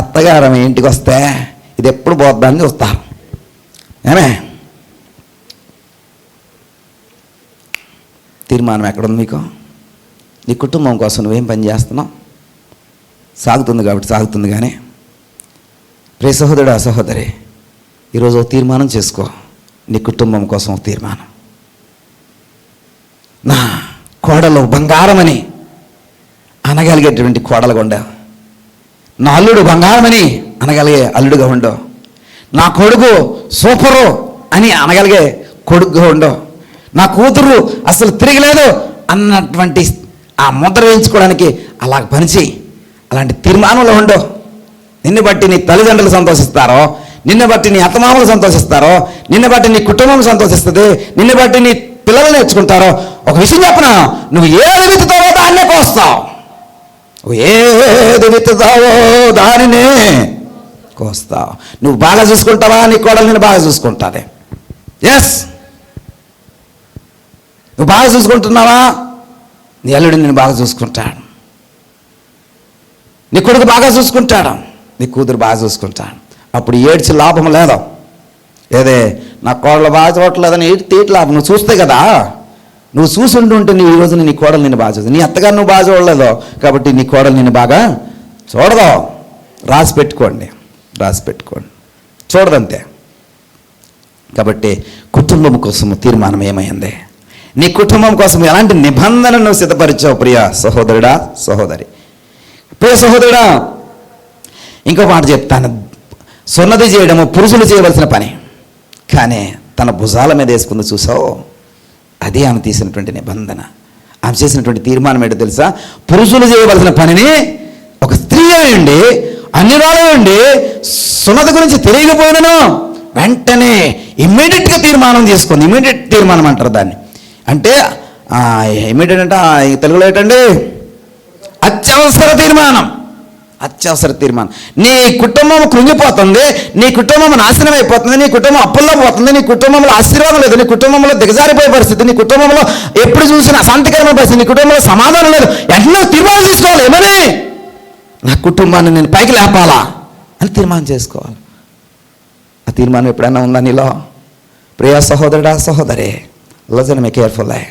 అత్తగారు మీ ఇంటికి వస్తే ఇది ఎప్పుడు పోద్దాన్ని చూస్తారు. ఏమే తీర్మానం ఎక్కడుంది మీకు? నీ కుటుంబం కోసం నువ్వేం పని చేస్తున్నావు? సాగుతుంది కాబట్టి సాగుతుంది. కానీ ప్రియ సహోదరుడా, సహోదరి, ఈరోజు ఒక తీర్మానం చేసుకో. నీ కుటుంబం కోసం ఒక తీర్మానం. నా కోడలు బంగారమని అనగలిగేటువంటి కోడలుగా ఉండవు. నా అల్లుడు బంగారమని అనగలిగే అల్లుడుగా ఉండవు. నా కొడుకు సూపరు అని అనగలిగే కొడుకుగా ఉండవు. నా కూతురు అసలు తిరగలేదు అన్నటువంటి ఆ ముద్ర వేయించుకోవడానికి అలా పనిచేయి. అలాంటి తీర్మానంలో ఉండవు. నిన్ను బట్టి నీ తల్లిదండ్రులు సంతోషిస్తారో, నిన్ను బట్టి నీ అత్తమామలు సంతోషిస్తారో, నిన్ను బట్టి నీ కుటుంబం సంతోషిస్తుంది, నిన్ను బట్టి నీ పిల్లలు నేర్చుకుంటారో. ఒక విషయం చెప్పనా, నువ్వు ఏది విత్తుతావో దాన్నే కోస్తావు. ఏది విత్తుతావో దానినే కోస్తావు. నువ్వు బాగా చూసుకుంటావా, నీ కోడలు నేను బాగా చూసుకుంటాది. ఎస్, నువ్వు బాగా చూసుకుంటున్నావా, నీ అల్లుడు నేను బాగా చూసుకుంటాడు. నీ కొడుకు బాగా చూసుకుంటాడు, నీ కూతురు బాగా చూసుకుంటాడు. అప్పుడు ఏడ్చి లాభం లేదు. ఏదే నా కోడలు బాగా చూడట్లేదని తీటి లాభం. నువ్వు చూస్తే కదా నువ్వు చూసుంటుంటే నీ ఈ రోజున నీ కోడలు నిన్ను బాగా చూస్తుంది. నీ అత్తగారు నువ్వు బాగా చూడలేదో కాబట్టి నీ కోడలు నిన్ను బాగా చూడదు. రాసి పెట్టుకోండి చూడదంతే. కాబట్టి కుటుంబం కోసం తీర్మానం ఏమైంది? నీ కుటుంబం కోసం ఎలాంటి నిబంధనను సిద్ధపరిచావు ప్రియ సహోదరుడా, సహోదరి? ప్రియ సహోదరుడా, ఇంకో మాట చెప్తాను. సున్నతి చేయడము పురుషులు చేయవలసిన పని, కానీ తన భుజాల మీద వేసుకుంది చూసావు, అది ఆమె తీసినటువంటి నిబంధన. ఆమె చేసినటువంటి తీర్మానం ఏంటో తెలుసా? పురుషులు చేయవలసిన పనిని ఒక స్త్రీ అయ్యండి, అన్ని రాళ్ళండి, సున్నతి గురించి తెలియకపోయినను వెంటనే ఇమ్మీడియట్గా తీర్మానం చేసుకుంది. ఇమ్మీడియట్ తీర్మానం అంటారు దాన్ని. అంటే ఇమ్మీడియట్ అంటే తెలుగులో ఏంటండి? అత్యవసర తీర్మానం. నీ కుటుంబం కృంగిపోతుంది, నీ కుటుంబం నాశనం అయిపోతుంది, నీ కుటుంబం అప్పుల్లో పోతుంది, నీ కుటుంబంలో ఆశీర్వాదం లేదు, నీ కుటుంబంలో దిగజారిపోయే పరిస్థితి, నీ కుటుంబంలో ఎప్పుడు చూసినా అశాంతికరమైన పరిస్థితి, నీ కుటుంబంలో సమాధానం లేదు. ఎన్నో తీర్మానం తీసుకోవాలి. ఏమని? నా కుటుంబాన్ని నేను పైకి లేపాలా అని తీర్మానం చేసుకోవాలి. ఆ తీర్మానం ఎప్పుడైనా ఉందా నీలో? ప్రియ సహోదరుడా, సహోదరి, లిసన్ మీ కేర్ఫుల్లీ.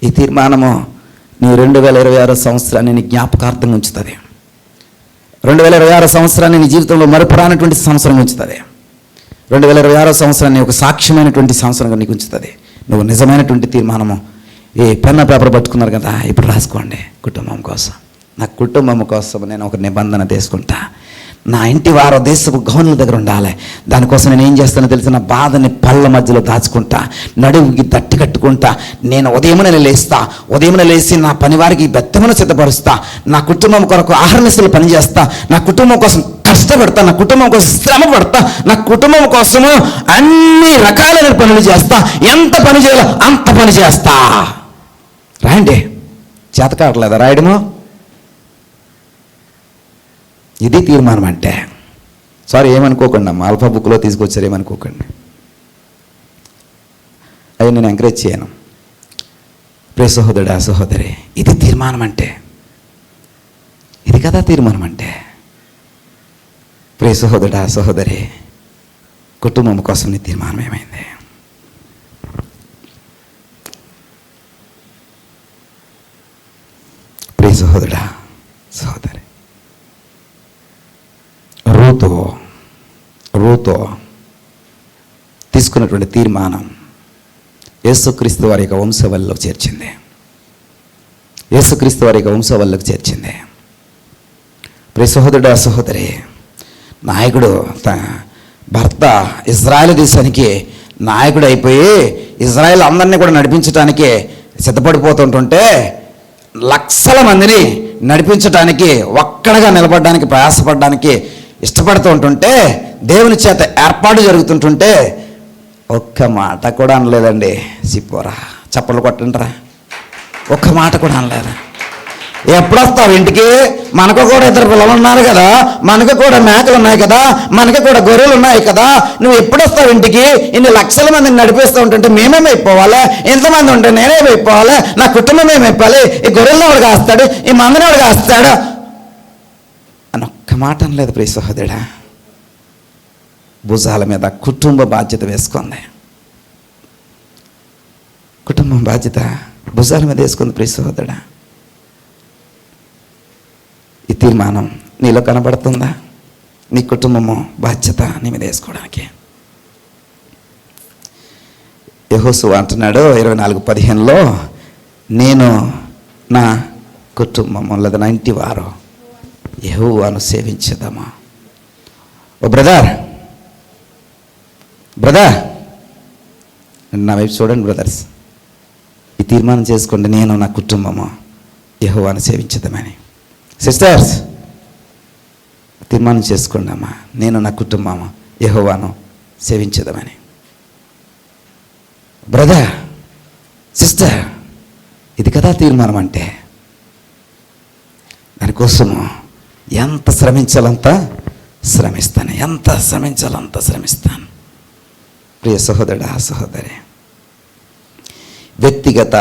ఈ తీర్మానము నీ 2026 సంవత్సరాన్ని నీ జ్ఞాపకార్థంగా ఉంచుతుంది. 2026 సంవత్సరాన్ని నీ జీవితంలో మరుపురానటువంటి సంవత్సరం ఉంచుతుంది. 2026 సంవత్సరాన్ని ఒక సాక్ష్యమైనటువంటి సంవత్సరంగా నీకు ఉంచుతుంది. నువ్వు నిజమైనటువంటి తీర్మానము ఈ పెన్న పేపర్ పట్టుకున్నారు కదా, ఇప్పుడు రాసుకోండి. కుటుంబం కోసం, నా కుటుంబం కోసం నేను ఒక నిబంధన తీసుకుంటా. నా ఇంటి వారు దేశపు గౌనుల దగ్గర ఉండాలి. దానికోసం నేను ఏం చేస్తానో తెలిసి నా బాధని పళ్ళ మధ్యలో దాచుకుంటా, నడువుకి దట్టి కట్టుకుంటా. నేను ఉదయమున లేచి నా పని వారికి బెత్తమును సిద్ధపరుస్తా. నా కుటుంబం కొరకు ఆహర్నిశలు పనిచేస్తా. నా కుటుంబం కోసం కష్టపడతా, నా కుటుంబం కోసం శ్రమ పడతా, నా కుటుంబం కోసము అన్ని రకాలైన పనులు చేస్తా. ఎంత పని చేయాలో అంత పని చేస్తా. రాయండి. చేత కావట్లేదా రాయడము? ఇది తీర్మానం అంటే. సారీ, ఏమనుకోకండి అమ్మ, ఆల్ఫా బుక్లో తీసుకొచ్చారు, ఏమనుకోకండి. అది నేను ఎంకరేజ్ చేయను. ప్రియ సహోదరుడా, సహోదరి, ఇది తీర్మానం అంటే. ఇది కదా తీర్మానం అంటే. ప్రియ సహోదరుడా, సహోదరి, కుటుంబం కోసం నీ తీర్మానం ఏమైంది? ప్రియ సహోదరుడా, సహోదరి, రూతో తీసుకున్నటువంటి తీర్మానం యేసుక్రీస్తు వారి యొక్క వంశవల్లిలోకి చేర్చింది. ప్రియ సహోదరుడా, సహోదరి, నాయకుడు భర్త ఇజ్రాయెల్ దేశానికి నాయకుడు అయిపోయి ఇజ్రాయెల్ అందరినీ కూడా నడిపించడానికి సిద్ధపడిపోతుంటుంటే, లక్షల మందిని నడిపించడానికి ఒక్కడగా నిలబడడానికి ప్రయాసపడడానికి ఇష్టపడుతూ ఉంటుంటే, దేవుని చేత ఏర్పాటు జరుగుతుంటుంటే ఒక్క మాట కూడా అనలేదండి. సిప్పోరా, చప్పలు కొట్టండిరా. ఒక్క మాట కూడా అనలేదు. ఎప్పుడు వస్తావు ఇంటికి? మనకు కూడా 2 పిల్లలు ఉన్నారు కదా, మనకు కూడా మేకలు ఉన్నాయి కదా, మనకు కూడా గొర్రెలు ఉన్నాయి కదా, నువ్వు ఎప్పుడు వస్తావు ఇంటికి? ఇన్ని లక్షల మందిని నడిపిస్తూ ఉంటుంటే మేమేమైపోవాలి? ఎంతమంది ఉంటే నేనేమైపోవాలి? నా కుటుంబం ఏమైపోవాలి? ఈ గొర్రెలను వాడు కాస్తాడు, ఈ మందిని వాడు కాస్తాడు అని ఒక్క మాట అనలేదు. ప్రియ సహోదరుడా, భుజాల మీద కుటుంబ బాధ్యత వేసుకుంది. కుటుంబం బాధ్యత భుజాల మీద వేసుకుంది. ప్రియ సహోదరుడా, ఈ తీర్మానం నీలో కనబడుతుందా? నీ కుటుంబము బాధ్యత నీ మీద వేసుకోవడానికి. యెహోషువ అంటున్నాడు 24:15లో, నేను నా కుటుంబము లేదా నా ఇంటి వారు యెహోవాను సేవించదమా. ఓ బ్రదర్ నా వైపు చూడండి బ్రదర్స్, ఈ తీర్మానం చేసుకోండి, నేను నా కుటుంబము యెహోవాను సేవించదమని. సిస్టర్స్, తీర్మానం చేసుకోండి అమ్మా, నేను నా కుటుంబము యెహోవాను సేవించదమని. బ్రదర్, సిస్టర్, ఇది కదా తీర్మానం అంటే. దానికోసము ఎంత శ్రమించాలంత శ్రమిస్తాను, ఎంత శ్రమించాలంత శ్రమిస్తాను. ప్రియ సహోదరుడా, సహోదరి, వ్యక్తిగత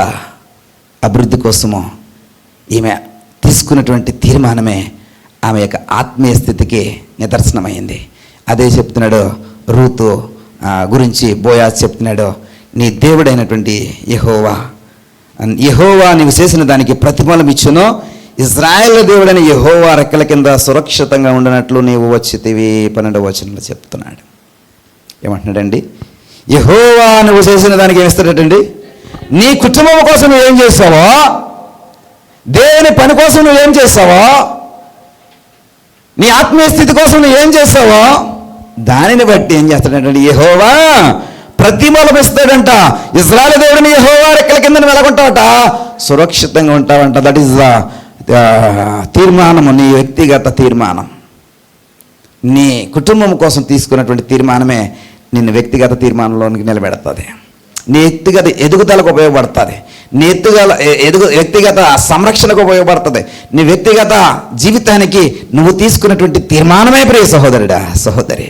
అభివృద్ధి కోసము ఈమె తీసుకున్నటువంటి తీర్మానమే ఆమె యొక్క ఆత్మీయ స్థితికి నిదర్శనమైంది. అదే చెప్తున్నాడు రూతు గురించి బోయాజ్ చెప్తున్నాడు, నీ దేవుడైనటువంటి యెహోవా యెహోవా నీవు చేసిన దానికి ప్రతిఫలం ఇచ్చును. ఇశ్రాయేలు దేవుడైన యెహోవా రెక్కల కింద సురక్షితంగా ఉండనట్లు నీవు వచ్చితివి. 12వ వచనంలో చెప్తున్నాడు. ఏమంటున్నాడండి? యెహోవా నువ్వు చేసిన దానికి ఏమిస్తాడటండి? నీ కుటుంబం కోసం నువ్వేం చేస్తావో, దేవుని పని కోసం నువ్వేం చేస్తావో, నీ ఆత్మీయ స్థితి కోసం నువ్వేం చేస్తావో దానిని బట్టి ఏం చేస్తాడంటే యెహోవా ప్రతిఫలం ఇస్తాడంట. ఇశ్రాయేలు దేవుడిని యెహోవా రెక్కల కింద నువ్వు ఎలాగుంటావట? సురక్షితంగా ఉంటావంట. దట్ ఈస్ తీర్మానము, నీ వ్యక్తిగత తీర్మానం. నీ కుటుంబం కోసం తీసుకున్నటువంటి తీర్మానమే నిన్ను వ్యక్తిగత తీర్మానంలోనికి నిలబెడుతుంది. నీ వ్యక్తిగత ఎదుగుదలకు ఉపయోగపడుతుంది. నీ వ్యక్తిగత సంరక్షణకు ఉపయోగపడుతుంది. నీ వ్యక్తిగత జీవితానికి నువ్వు తీసుకున్నటువంటి తీర్మానమే ప్రియ సహోదరుడా, సహోదరి.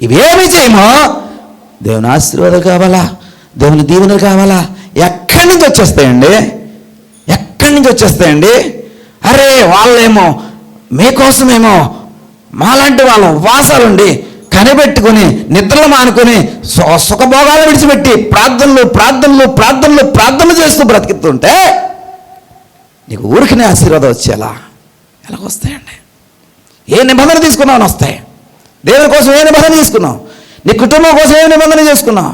ఇవేమి చేయమో దేవుని ఆశీర్వాదాలు కావాలా, దేవుని దీవెనలు కావాలా, ఎక్కడి నుంచి వచ్చేస్తాయండి? ఎక్కడి నుంచి వచ్చేస్తాయండి? అరే వాళ్ళేమో మీకోసమేమో మాలాంటి వాళ్ళ ఉపవాసాలుండి కనిపెట్టుకుని నిద్రలు మానుకొని సుఖభోగాలు విడిచిపెట్టి ప్రార్థనలు ప్రార్థనలు ప్రార్థనలు ప్రార్థనలు చేస్తూ బ్రతుకుతుంటే నీకు ఊరికినే ఆశీర్వాదం వచ్చేలా ఎలాగొస్తాయండి? ఏ నిబంధన తీసుకున్నావు అని వస్తాయి. దేవుని కోసం ఏ నిబంధన తీసుకున్నావు? నీ కుటుంబం కోసం ఏ నిబంధన చేసుకున్నావు?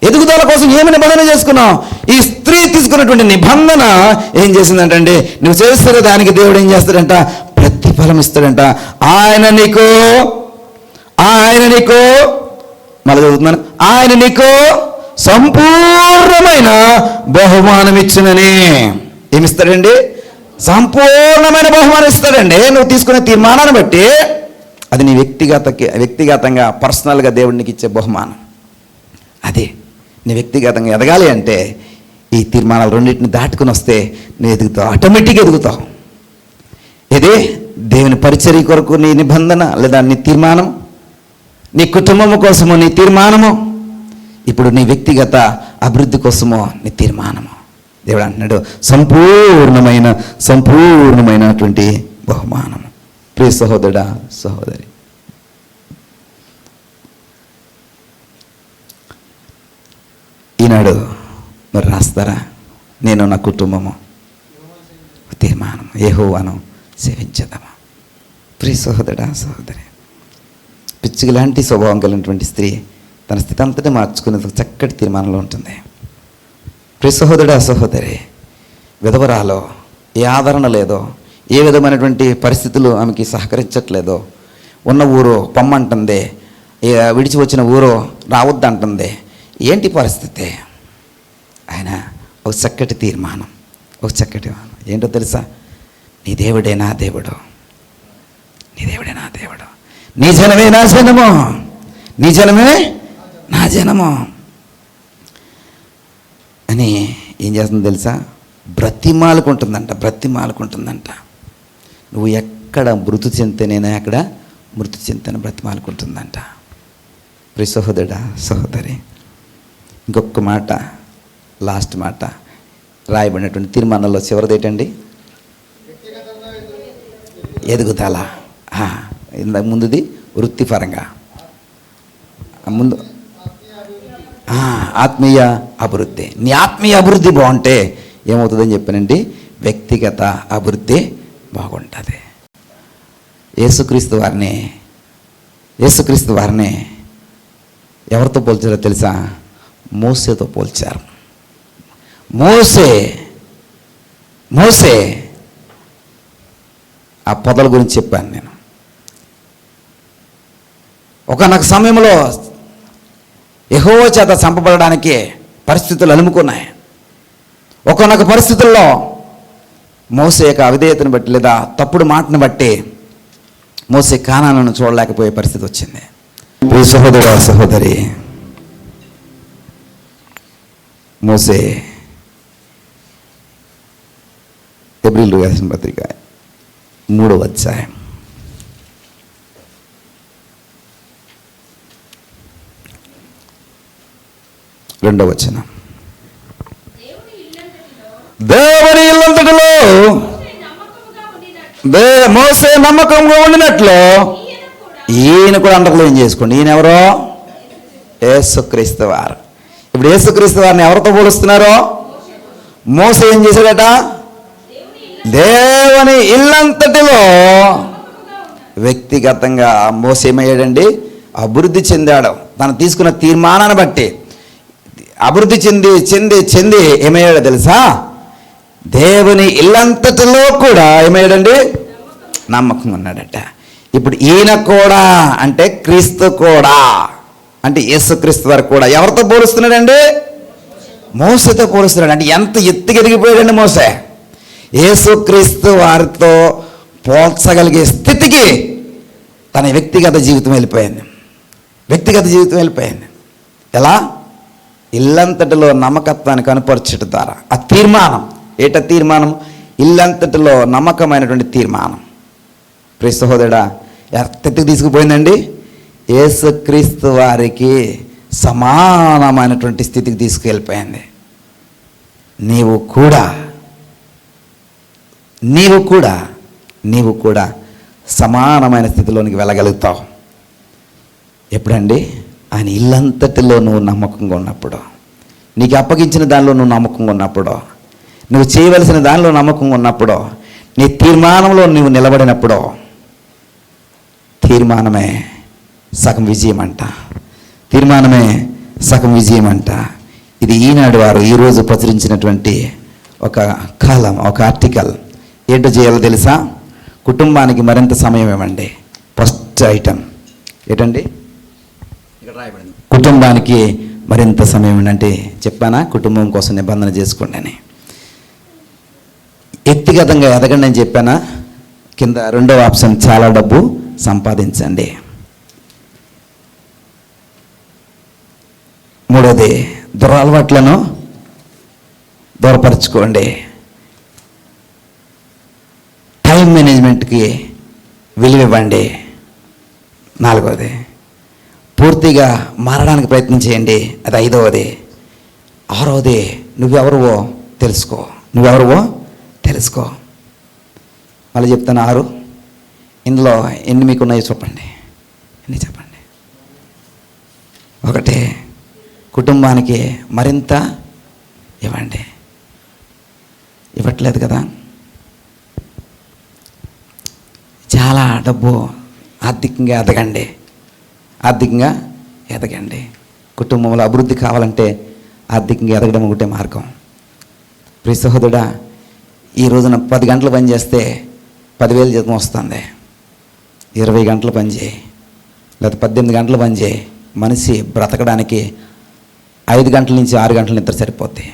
ఎదుగుదల కోసం ఏమి నిబంధన చేసుకున్నావు? ఈ స్త్రీ తీసుకున్నటువంటి నిబంధన ఏం చేసిందంటే నువ్వు చేస్తున్న దానికి దేవుడు ఏం చేస్తాడంట? ప్రతిఫలం ఇస్తాడంట. ఆయన నీకు మళ్ళీ చదువుతున్నాను, ఆయన నీకు సంపూర్ణమైన బహుమానం ఇచ్చినని. ఏమిస్తాడండి? సంపూర్ణమైన బహుమానం ఇస్తాడండి. నువ్వు తీసుకునే తీర్మానాన్ని బట్టి అది నీ వ్యక్తిగతంగా పర్సనల్గా దేవుడికి ఇచ్చే బహుమానం. అదే నీ వ్యక్తిగతంగా ఎదగాలి అంటే ఈ తీర్మానాలు రెండింటిని దాటుకుని వస్తే నువ్వు ఎదుగుతావు, ఆటోమేటిక్గా ఎదుగుతావు. ఇదే దేవుని పరిచర్య కొరకు నీ నిబంధన లేదా నీ తీర్మానం, నీ కుటుంబము కోసము నీ తీర్మానము, ఇప్పుడు నీ వ్యక్తిగత అభివృద్ధి కోసమో నీ తీర్మానము. దేవుడు అంటున్నాడు సంపూర్ణమైనటువంటి బహుమానము. ప్రియ సహోదరుడా, సహోదరి, ఈనాడు మరి రాస్తారా? నేను నా కుటుంబము తీర్మానం యెహోవాను సేవించదమా? ప్రియ సహోదరుడా, సహోదరి, పిచ్చుక లాంటి స్వభావం కలిగినటువంటి స్త్రీ తన స్థితి అంతటా మార్చుకునే చక్కటి తీర్మానంలో ఉంటుంది. ప్రియ సహోదరుడా, సహోదరి, విధవరాలో ఏ ఆదరణ లేదో, ఏ విధమైనటువంటి పరిస్థితులు ఆమెకి సహకరించట్లేదో, ఉన్న ఊరు పొమ్మంటుంది, విడిచి వచ్చిన ఊరు రావద్దంటుంది. ఏంటి పరిస్థితి? ఆయన ఒక చక్కటి తీర్మానం, ఏంటో తెలుసా? నీ దేవుడే నా దేవుడు, నీ దేవుడే నా దేవుడు, నీ జనమే నా జనము, నీ జనమే నా జనము అని ఏం చేస్తుందో తెలుసా? బ్రతిమాలుకుంటుందంట. నువ్వు ఎక్కడ మృతి చెందితే నేను అక్కడ మృతి చెందితేనే బ్రతిమాలుకుంటుందంట. ప్రియ సహోదరుడా, సహోదరి, ఇంకొక మాట, లాస్ట్ మాట రాయబడినటువంటి తీర్మానంలో చివరిది ఏంటండి? ఎదుగుదల. ఇంతకు ముందుది వృత్తిపరంగా, ముందు ఆత్మీయ అభివృద్ధి. నీ ఆత్మీయ అభివృద్ధి బాగుంటే ఏమవుతుందని చెప్పానండి? వ్యక్తిగత అభివృద్ధి బాగుంటుంది. యేసుక్రీస్తు వారిని ఎవరితో పోల్చారో తెలుసా? మోసేతో పోల్చారు. మోసే ఆ పొదల గురించి చెప్పాను నేను. ఒకనొక సమయంలో యెహోవా చేత చంపబడడానికి పరిస్థితులు అలుముకున్నాయి. ఒకనొక పరిస్థితుల్లో మోసే యొక్క అవిధేయతను బట్టి లేదా తప్పుడు మాటను బట్టి మోసే కానాను చూడలేకపోయే పరిస్థితి వచ్చింది. ప్రియ సహోదరా, సహోదరి, మోసే హెబ్రీయులకు రాసిన పత్రిక 3వ అధ్యాయం 2వ వచనం. దేవుని ఇల్లంతటిలో మోసే నమ్మకంగా ఉండినట్లు ఈయన కూడా అండర్లైన్ చేసుకోండి. ఈయన ఎవరో? యేసుక్రీస్తు వారు. ఇప్పుడు యేసుక్రీస్తు వారిని ఎవరితో పోలుస్తున్నారో? మోసే ఏం చేశాడట? దేవుని ఇల్లంతటిలో వ్యక్తిగతంగా మోసే ఏమయ్యాడండి? అభివృద్ధి చెందాడు. తను తీసుకున్న తీర్మానాన్ని బట్టి అభివృద్ధి చెంది చెంది చెంది ఏమయ్యాడో తెలుసా? దేవుని ఇల్లంతటిలో కూడా ఏమయ్యాడండి? నమ్మకం ఉన్నాడట. ఇప్పుడు ఈయన కూడా అంటే క్రీస్తు కూడా అంటే యేసుక్రీస్తు వారు కూడా ఎవరితో పోలుస్తున్నాడండి? మోసేతో పోలుస్తున్నాడు. అంటే ఎంత ఎత్తుకి ఎదిగిపోయాడండి మోసే. యేసుక్రీస్తు వారితో పోల్చగలిగే స్థితికి తన వ్యక్తిగత జీవితం వెళ్ళిపోయింది. వ్యక్తిగత జీవితం వెళ్ళిపోయింది. ఎలా? ఇల్లంతటిలో నమ్మకత్వాన్ని కనపరచడం ద్వారా. ఆ తీర్మానం ఏట తీర్మానం? ఇల్లంతటిలో నమ్మకమైనటువంటి తీర్మానం. ప్రియ సహోదరుడా, ఎత్తెత్తుకు తీసుకుపోయిందండి. యేసుక్రీస్తు వారికి సమానమైనటువంటి స్థితికి తీసుకెళ్ళిపోయింది. నీవు కూడా సమానమైన స్థితిలోనికి వెళ్ళగలుగుతావు. ఎప్పుడండి? ఆయన ఇల్లంతటిలో నువ్వు నమ్మకంగా ఉన్నప్పుడు, నీకు అప్పగించిన దానిలో నువ్వు నమ్మకంగా ఉన్నప్పుడు, నువ్వు చేయవలసిన దానిలో నమ్మకంగా ఉన్నప్పుడు, నీ తీర్మానంలో నువ్వు నిలబడినప్పుడు, తీర్మానమే సగం విజయం అంట. తీర్మానమే సగం విజయం అంట. ఇది ఈనాడు వారు ఈరోజు ప్రచురించినటువంటి ఒక కాలం, ఒక ఆర్టికల్. ఏంటో చేయాలో తెలుసా? కుటుంబానికి మరింత సమయం ఇవ్వండి. ఫస్ట్ ఐటమ్ ఏంటండి? ఇక్కడ రాయబడింది, కుటుంబానికి మరింత సమయం అంటే చెప్పానా? కుటుంబం కోసం నిబంధన చేసుకోండి అని. వ్యక్తిగతంగా ఎదగండి అని చెప్పానా? కింద రెండవ ఆప్షన్, చాలా డబ్బు సంపాదించండి. మూడోది, దురలవాట్లను దూరపరచుకోండి. టైం మేనేజ్మెంట్కి విలువ ఇవ్వండి. నాలుగవది, పూర్తిగా మారడానికి ప్రయత్నం చేయండి. అది ఐదవది. ఆరవది, నువ్వెవరువో తెలుసుకో. మళ్ళీ చెప్తాను. 6. ఇందులో ఎన్ని మీకు ఉన్నాయో చెప్పండి. ఎన్ని చెప్పండి. 1, కుటుంబానికి మరింత ఇవ్వండి. ఇవ్వట్లేదు కదా? చాలా డబ్బు, ఆర్థికంగా ఎదగండి. కుటుంబంలో అభివృద్ధి కావాలంటే ఆర్థికంగా ఎదగడం ఒకటే మార్గం. ప్రియ సహోదరుడా, ఈ రోజున 10 గంటలు పని చేస్తే 10,000 జీతం వస్తుంది. 20 గంటలు పని చేయి, లేదా 18 గంటలు పని చేయి. మనిషి బ్రతకడానికి 5 గంటల నుంచి 6 గంటల నిద్ర సరిపోద్ది.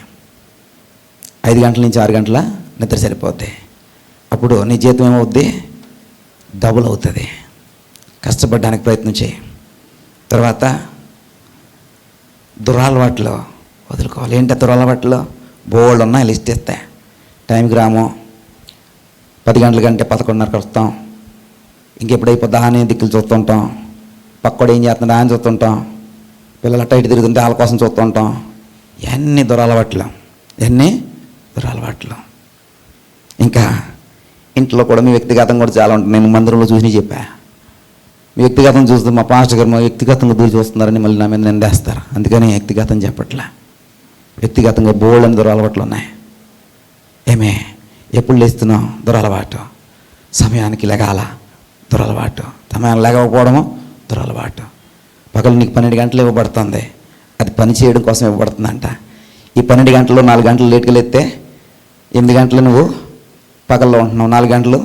5 గంటల నుంచి 6 గంటల నిద్ర సరిపోద్ది. అప్పుడు నీ జీతం ఏమవుద్ది? డబుల్ అవుతుంది. కష్టపడడానికి ప్రయత్నం చేయి. తర్వాత దురలవాట్లు వదులుకోవాలి. ఏంటి దురలవాట్లు? బోల్డ్ ఉన్నాయి, లిస్ట్ ఇస్తే టైంకి రాము. 10 గంటల కంటే 11:30కి వస్తాం. ఇంకెప్పుడు అయిపోద్దా అని దిక్కులు చూస్తుంటాం. పక్కోడు ఏం చేస్తున్నాడా అని చూస్తుంటాం. పిల్లలు అట్ట ఇటు తిరుగుతుంటే వాళ్ళ కోసం చూస్తుంటాం. ఇవన్నీ దురలవాట్లు. ఇంకా ఇంట్లో కూడా మీ వ్యక్తిగతం కూడా చాలా ఉంటుంది. నేను మందిరంలో చూసి చెప్పా, మీ వ్యక్తిగతం చూస్తే మా పాస్టర్ గారు మా వ్యక్తిగతంగా దూరి చూస్తున్నారని మళ్ళీ నా మీద నిందేస్తారు. అందుకని వ్యక్తిగతం చెప్పట్లే. వ్యక్తిగతంగా బోల్డ్ అని దురలవాట్లు ఉన్నాయి. ఏమే, ఎప్పుడు లేస్తున్నావు? దురలవాటు. సమయానికి లెగాల, దురలవాటు. సమయానికి లేకపోవడము దురలవాటు. పగలు నీకు 12 గంటలు ఇవ్వబడుతుంది. అది పని చేయడం కోసం ఇవ్వబడుతుందంట. ఈ 12 గంటల్లో 4 గంటలు లేట్గా లేస్తే 8 గంటలు నువ్వు పగల్లో ఉంటున్నావు, 4 గంటలు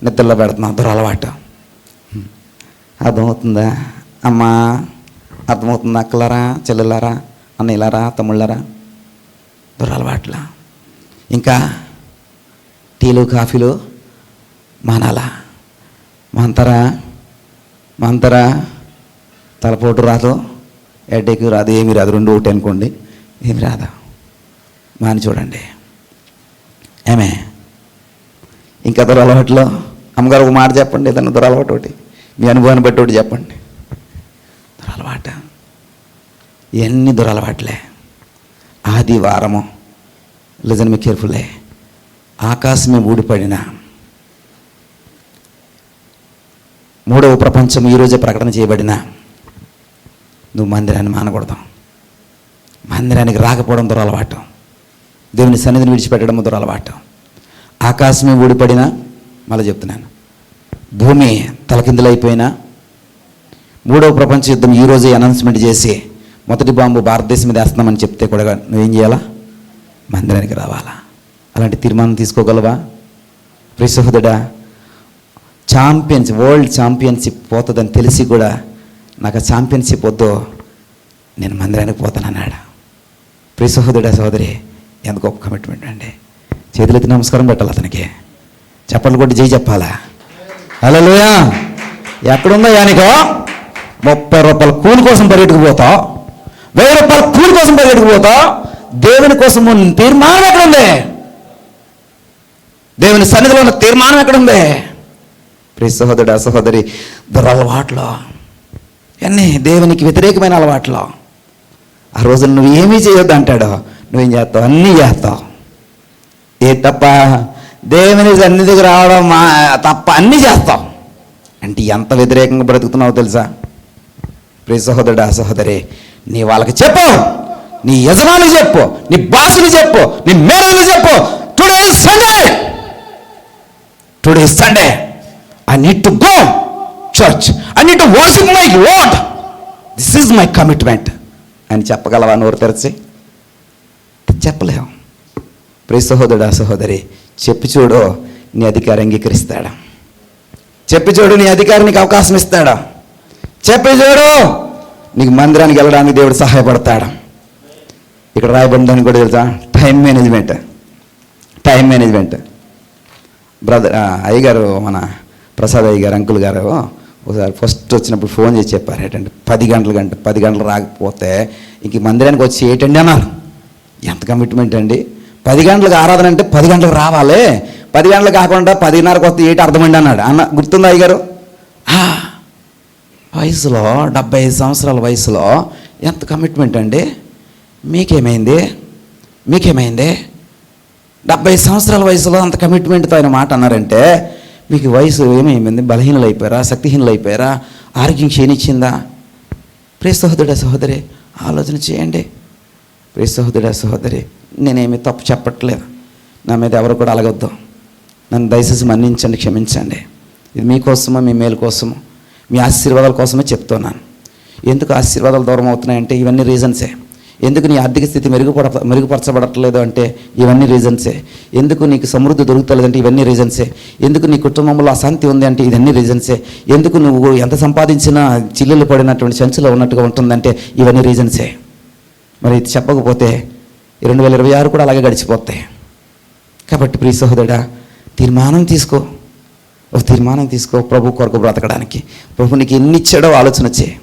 నిద్రలో పెడుతున్నావు. దురలవాటు. అర్థమవుతుందా అమ్మా? అర్థమవుతుందా అక్కలారా, చెల్లెలారా, అన్నయ్యలారా, తమ్ముళ్ళారా? దురలవాట్ల. ఇంకా టీలు కాఫీలు మానాలా? మాంతరా తలపోటు రాదు, హెడేక్ రాదు, ఏమి రాదు. 2 ఒకటి అనుకోండి, ఏమి రాదా? మాని చూడండి. ఏమే ఇంకా దురలవాట్లో అమ్మగారు ఒక మాట చెప్పండి. ఏదన్నా దురలవాటు ఒకటి మీ అనుభవాన్ని బట్టి ఒకటి చెప్పండి. దురలవాట. ఇవన్నీ దురలవాట్లే. ఆదివారము లిజన్ మీ కేర్ఫుల్లే. ఆకాశమే ఊడిపడిన 3వ ప్రపంచం ఈరోజే ప్రకటన చేయబడిన నువ్వు మందిరాన్ని మానకూడదు. మందిరానికి రాకపోవడం దురలవాటు. దేవుని సన్నిధిని విడిచిపెట్టడం దురలవాటు. ఆకాశమే ఊడిపడినా, మళ్ళీ చెప్తున్నాను, భూమి తలకిందులైపోయినా, 3వ ప్రపంచ యుద్ధం ఈరోజే అనౌన్స్మెంట్ చేసి మొదటి బాంబు భారతదేశం మీద వేస్తున్నామని చెప్తే కూడా నువ్వేం చేయాలా? మందిరానికి రావాలా. అలాంటి తీర్మానం తీసుకోగలవా? ప్రియ సహోదరుడా, వరల్డ్ ఛాంపియన్షిప్ పోతుందని తెలిసి కూడా నాకు ఆ ఛాంపియన్షిప్ వద్దు, నేను మందిరానికి పోతానన్నాడు. ప్రియ సహోదరుడా, సహోదరి, ఎంత గొప్ప కమిట్మెంట్ అండి. చేతులెత్తి నమస్కారం పెట్టాలి అతనికి, చప్పట్లు కొట్టి జై చెప్పాలా? హల్లెలూయా. ఎక్కడుందో యానికో 30 రూపాయల కూలి కోసం పరిగెట్టుకుపోతావు, 1000 రూపాయల కూలి కోసం పరిగెట్టుకుపోతావు. దేవుని కోసం తీర్మానం ఎక్కడుంది? దేవుని సన్నిధిలో ఉన్న తీర్మానం ఎక్కడుంది? ప్రియ సహోదరుడా, సహోదరి, దురలవాట్లు అన్నీ దేవునికి వ్యతిరేకమైన అలవాట్లు. ఆ రోజు నువ్వు ఏమీ చేయొద్దు అంటాడు, నువ్వేం చేస్తావు? అన్నీ చేస్తావు. ఏ తప్ప దేవుని సన్నిధికి రావడం తప్ప అన్నీ చేస్తావు. అంటే ఎంత వ్యతిరేకంగా బ్రతుకుతున్నావో తెలుసా? ప్రియ సహోదరుడా, సహోదరి, నీ వాళ్ళకి చెప్పు, నీ యజమానికి చెప్పు, నీ బాసుని చెప్పు, నీ మేనేజర్ని చెప్పు, today is Sunday, I need to go church, I need to worship my Lord, this is my commitment అని చెప్పగలవా? నోరు తెరచి చెప్పలేవు. ప్రియ సహోదరుడా, సహోదరి, చెప్పి చూడు, నీ అధికారి అంగీకరిస్తాడా? చెప్పి చూడు, నీ అధికారి నీకు అవకాశం ఇస్తాడా? చెప్పి చూడు, నీకు మందిరానికి వెళ్ళడానికి దేవుడు సహాయపడతాడు. ఇక్కడ రాయబడిందని కూడా తెలుసా? Time management. బ్రదర్ అయ్యగారు, మన ప్రసాద్ అయ్యగారు, అంకుల్ గారు ఒకసారి ఫస్ట్ వచ్చినప్పుడు ఫోన్ చేసి చెప్పారు, ఏంటంటే 10 గంటలు రాకపోతే ఇంక మందిరానికి వచ్చి ఏంటండి అన్నారు. ఎంత కమిట్మెంట్ అండి! 10 గంటలకు ఆరాధన అంటే 10 గంటలకు రావాలి, 10 గంటలు కాకుండా 10:30కి వస్తే ఏంటి అర్థమండి అన్నాడు. గుర్తుందా అయ్యగారు? వయసులో 75 సంవత్సరాల వయసులో ఎంత కమిట్మెంట్ అండి! మీకేమైంది? 70 సంవత్సరాల వయసులో అంత కమిట్మెంట్తో ఆయన మాట అన్నారంటే మీకు వయసు ఏమైంది? బలహీనలు అయిపోయారా? శక్తిహీనలు అయిపోయారా? ఆరోగ్యం క్షీణించిందా? ప్రియ సహోదరుడా, సహోదరి, ఆలోచన చేయండి. ప్రియ సహోదరుడా, సహోదరి, నేనేమి తప్పు చెప్పట్లేదు, నా మీద ఎవరు కూడా అలగొద్దు, నన్ను దయచేసి మన్నించండి, క్షమించండి. ఇది మీకోసమో, మీ మేలు కోసమో, మీ ఆశీర్వాదాల కోసమే చెప్తున్నాను. ఎందుకు ఆశీర్వాదాలు దూరం అవుతున్నాయంటే ఇవన్నీ రీజన్సే. ఎందుకు నీ ఆర్థిక స్థితి మెరుగుపరచబడట్లేదు అంటే ఇవన్నీ రీజన్సే. ఎందుకు నీకు సమృద్ధి దొరుకుతలేదంటే ఇవన్నీ రీజన్సే. ఎందుకు నీ కుటుంబంలో అశాంతి ఉంది అంటే ఇవన్నీ రీజన్సే. ఎందుకు నువ్వు ఎంత సంపాదించినా చిల్లులు పడినటువంటి సంచులో ఉన్నట్టుగా ఉంటుందంటే ఇవన్నీ రీజన్సే. మరి ఇది చెప్పకపోతే 2026 కూడా అలాగే గడిచిపోతాయి. కాబట్టి ప్రియ సహోదరుడా, తీర్మానం తీసుకో, ప్రభు కొరకు బ్రతకడానికి. ప్రభు నీకు ఎన్ని ఇచ్చాడో ఆలోచన చేయి.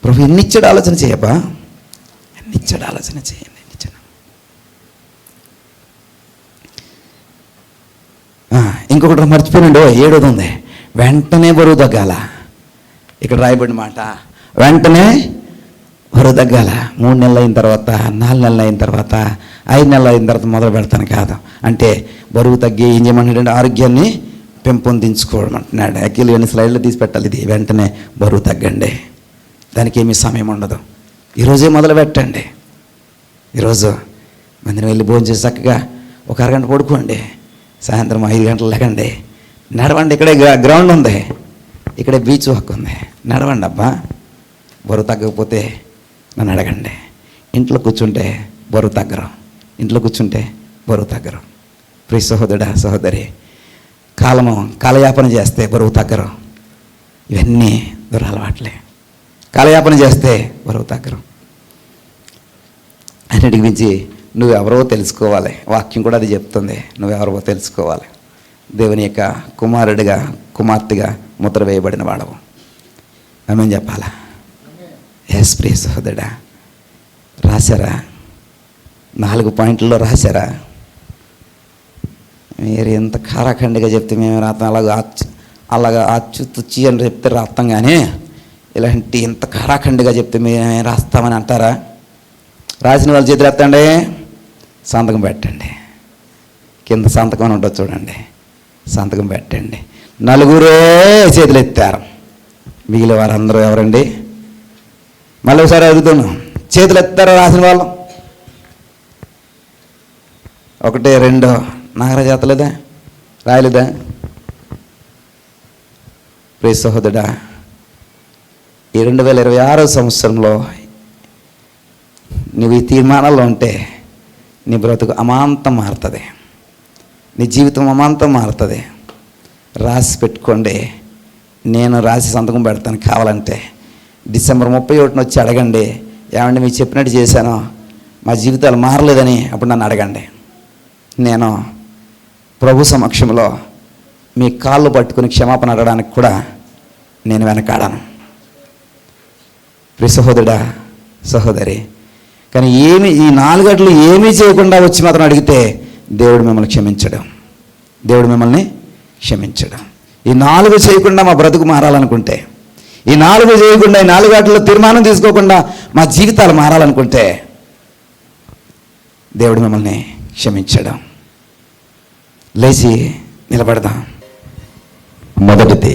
ప్రభు ఎన్ని ఇచ్చాడో ఆలోచన చేయబ్బా, ఆలోచన చేయండి. ఇంకొకటి మర్చిపోయినండి, 7వ ఉంది, వెంటనే బరువు తగ్గాల. ఇక్కడ రాయబడిన మాట, వెంటనే బరువు తగ్గాల. 3 నెలలు అయిన తర్వాత, 4 నెలలు అయిన తర్వాత, 5 నెలలు అయిన తర్వాత మొదలు పెడతాను కాదు. అంటే బరువు తగ్గి ఏం చేయమంటాడంటే ఆరోగ్యాన్ని పెంపొందించుకోవడం అంటున్నాడు. యాక్చువల్లీ అన్ని స్లైడ్లో తీసి పెట్టాలి. ఇది వెంటనే బరువు తగ్గండి, దానికి ఏమీ సమయం ఉండదు. ఈరోజే మొదలు పెట్టండి. ఈరోజు మందిరం వెళ్ళి భోజనం చేసి చక్కగా ఒక అరగంట పడుకోండి, సాయంత్రం 5 గంటలు లేకండి, నడవండి. ఇక్కడే గ్రౌండ్ ఉంది, ఇక్కడే బీచ్ వాక్ ఉంది, నడవండి అబ్బా. బరువు తగ్గకపోతే నన్ను అడగండి. ఇంట్లో కూర్చుంటే బరువు తగ్గరు. ప్రియ సహోదరుడా, సహోదరి, కాలయాపన చేస్తే బరువు తగ్గరు. ఇవన్నీ దురలవాట్లే. కాలయాపన చేస్తే బరువు తగ్గరు. అన్నిటికి మించి నువ్వెవరో తెలుసుకోవాలి. వాక్యం కూడా అది చెప్తుంది, నువ్వెవరో తెలుసుకోవాలి. దేవుని యొక్క కుమారుడిగా, కుమార్తెగా ముద్ర వేయబడిన వాడవు. ఆమేన్ చెప్పాలా? ఎస్ ప్రియ సహోదరుడా, రాశారా? 4 పాయింట్లలో రాశారా? మీరు ఎంత కారాఖండిగా చెప్తే మేము రాస్తాం, అలాగా తుచ్చి అని చెప్తే రాస్తాం. కానీ ఇలాంటి ఇంత కారాఖండిగా చెప్తే మేము రాస్తామని అంటారా? రాసిన వాళ్ళ చేతులు ఎత్తండి, సంతకం పెట్టండి. కింద సంతకం అని ఉంటుంది చూడండి, సంతకం పెట్టండి. 4 చేతులు ఎత్తారు, మిగిలిన వారందరూ ఎవరండి? మళ్ళీ ఒకసారి అడుగుతాను, చేతులు ఎత్తారా రాసిన వాళ్ళు? 1, 2 నాగరాజు చేతలేదా, రాయలేదా? ప్రియ సహోదరుడా, ఈ 2026 సంవత్సరంలో నువ్వు ఈ తీర్మానాల్లో ఉంటే నీ బ్రతుకు అమాంతం మారుతుంది, నీ జీవితం అమాంతం మారుతుంది. రాసి పెట్టుకోండి. నేను రాసి సంతకం పెడతాను. కావాలంటే డిసెంబర్ 31 వచ్చి అడగండి, ఏమండి మీకు చెప్పినట్టు చేశాను, మా జీవితాలు మారలేదని. అప్పుడు నన్ను అడగండి. నేను ప్రభు సమక్షంలో మీ కాళ్ళు పట్టుకుని క్షమాపణ అడగడానికి కూడా నేను వెనకాడను. ప్రియ సహోదరుడా, సహోదరి, కానీ ఈ 4 గంటలు ఏమీ చేయకుండా వచ్చి మాత్రం అడిగితే దేవుడు మిమ్మల్ని క్షమించడం, దేవుడు మిమ్మల్ని క్షమించడం. ఈ 4 చేయకుండా మా బ్రతుకు మారాలనుకుంటే, ఈ 4 చేయకుండా, ఈ 4 గంటల్లో తీర్మానం తీసుకోకుండా మా జీవితాలు మారాలనుకుంటే దేవుడు మిమ్మల్ని క్షమించడం. లేచి నిలబడదాం. మొదటిది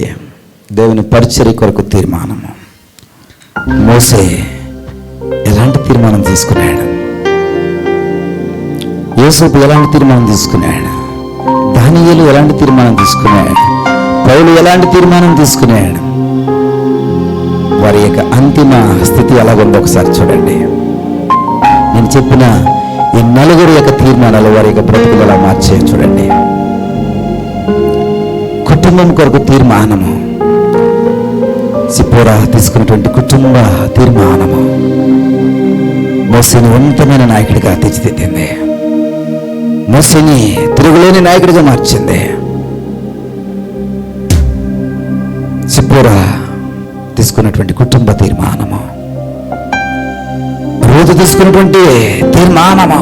దేవుని పరిచర్య కొరకు తీర్మానము. మోసే ఎలాంటి తీర్మానం తీసుకున్నాడు? యోసేపు ఎలాంటి తీర్మానం తీసుకున్నాడు? దానియేలు ఎలాంటి తీర్మానం తీసుకున్నాడు? పౌలు ఎలాంటి తీర్మానం తీసుకున్నాడు? వారి యొక్క అంతిమ స్థితి ఎలాగుందో ఒకసారి చూడండి. నేను చెప్పిన ఈ 4 యొక్క తీర్మానాలు వారి యొక్క బ్రతుకులు ఎలా మార్చే చూడండి. కుటుంబం కొరకు తీర్మానము. సిప్పోరా తీసుకున్నటువంటి కుటుంబ తీర్మానము మోసేని ఉన్నతమైన నాయకుడిగా తీర్చిదిద్దింది. మోసేని తిరుగులేని నాయకుడిగా మార్చింది. సిప్పోరా తీసుకున్నటువంటి కుటుంబ తీర్మానము, రూతు తీసుకున్నటువంటి తీర్మానము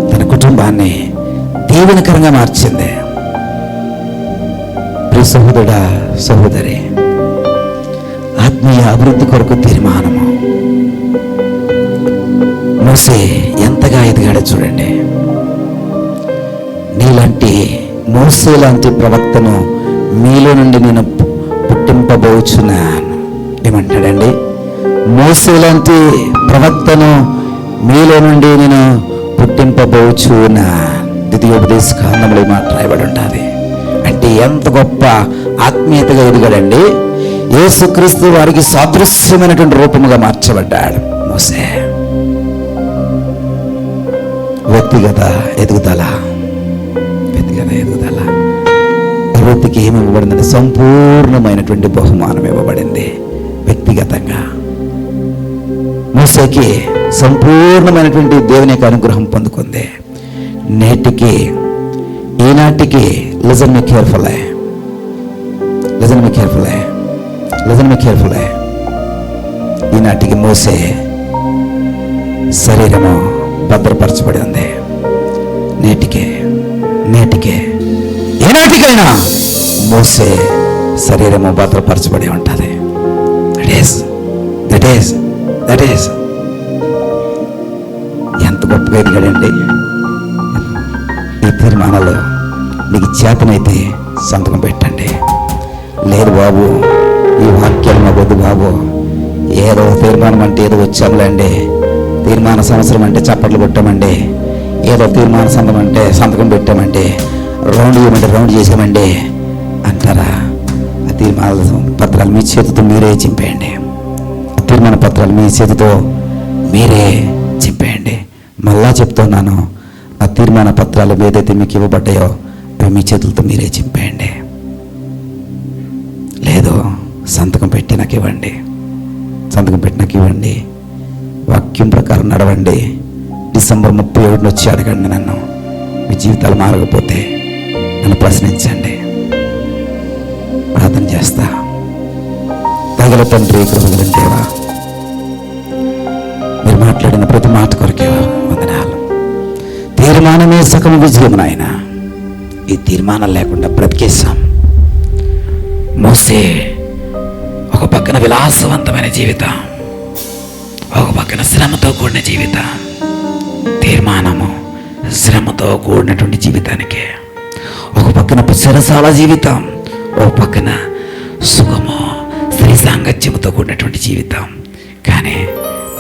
తన కుటుంబాన్ని దీవెనకరంగా మార్చింది. ప్రియ సహోదరుడా, సహోదరి, ఆత్మీయ అభివృద్ధి కొరకు తీర్మానము. మోసే ఎంతగా ఎదిగాడో చూడండి. నీలాంటి మోసే లాంటి ప్రవక్తను మీలో నుండి నేను పుట్టింపబోచున్నాను. ఏమంటాడండి? మోసే లాంటి ప్రవక్తను మీలో నుండి నేను పుట్టింపబోచున్నాను. ద్వితీయోపదేశ కాండంలో మాట రాయబడి ఉంటుంది. అంటే ఎంత గొప్ప ఆత్మీయతగా ఎదిగాడండి. యేసుక్రీస్తు వారికి సాదృశ్యమైనటువంటి రూపముగా మార్చబడ్డాడు మోసే. వ్యక్తిగత ఎదుగుదల, వ్యక్తిగత ఎదుగుదల. వ్యక్తికి ఏమి ఇవ్వబడిందంటే సంపూర్ణమైనటువంటి బహుమానం ఇవ్వబడింది. వ్యక్తిగతంగా మోసేకి సంపూర్ణమైనటువంటి దేవుని యొక్క అనుగ్రహం పొందుకుంది. ఈనాటికి listen me carefully, listen me carefully, listen me carefully. ఈనాటికి మోసే శరీరము భద్రపరచబడి ఉంది. నేటికే ఏనాటికైనా మోసే శరీరము భద్రపరచబడి ఉంటుంది. దట్ ఈస్ ఎంత గొప్పగా ఎదిగాడండి. ఈ తీర్మానాలు మీకు చేతనైతే సంతకం పెట్టండి. లేదు బాబు, ఈ వాక్యాలు మా వద్దు బాబు, ఏదో తీర్మానం అంటే ఏదో వచ్చాములేండి, తీర్మాన సంవత్సరం అంటే చప్పట్లు కొట్టామండి, ఏదో తీర్మాన సంఘం అంటే సంతకం పెట్టామండి, రౌండ్ చేయమంటే రౌండ్ చేసామండి అంటారా? ఆ తీర్మాన పత్రాలు మీ చేతితో మీరే చింపేయండి. ఆ తీర్మాన పత్రాలు మీ చేతితో మీరే చింపేయండి. మళ్ళా చెప్తున్నాను, ఆ తీర్మాన పత్రాలు ఏదైతే మీకు ఇవ్వబడ్డాయో అవి మీ చేతులతో మీరే చింపేయండి. లేదు, సంతకం పెట్టి నాకు ఇవ్వండి, సంతకం పెట్టి నాకు ఇవ్వండి. వాక్యం ప్రకారం నడవండి. డిసెంబర్ 31 వచ్చి అడగండి నన్ను. మీ జీవితాలు మారకపోతే నన్ను ప్రశ్నించండి. ప్రార్థన చేస్తా. తగల తండ్రి, కృపగల దేవా, మీరు మాట్లాడిన ప్రతి మాట కొరకే వందనాలు. తీర్మానమే సగం విజయం నాయన. ఈ తీర్మానం లేకుండా బ్రతికేశాం. మోసే ఒక పక్కన విలాసవంతమైన జీవితం, ఒక పక్కన శ్రమతో కూడిన జీవితం. తీర్మానము శ్రమతో కూడినటువంటి జీవితానికి. ఒక పక్కన చెరసాల జీవితం, ఒక పక్కన సుఖము స్త్రీ సాంగత్యముతో కూడినటువంటి జీవితం. కానీ